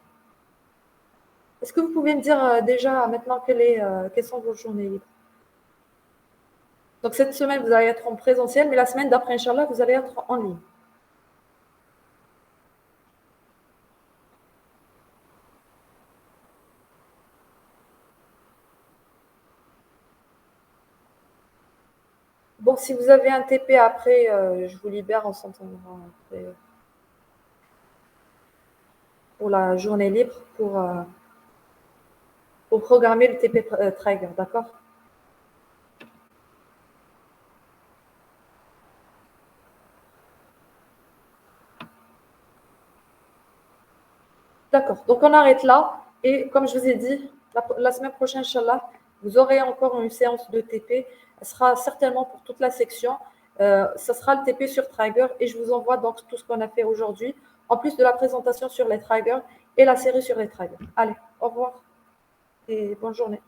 Est-ce que vous pouvez me dire déjà maintenant quelles sont vos journées libres? Donc, cette semaine, vous allez être en présentiel, mais la semaine d'après, Inch'Allah, vous allez être en ligne. Bon, si vous avez un TP après, je vous libère, on s'entendra après pour la journée libre pour programmer le TP Trigger, d'accord? D'accord. Donc, on arrête là. Et comme je vous ai dit, la semaine prochaine, Inch'Allah, vous aurez encore une séance de TP. Elle sera certainement pour toute la section. Ça sera le TP sur Trigger et je vous envoie donc tout ce qu'on a fait aujourd'hui, en plus de la présentation sur les triggers et la série sur les triggers. Allez, au revoir et bonne journée.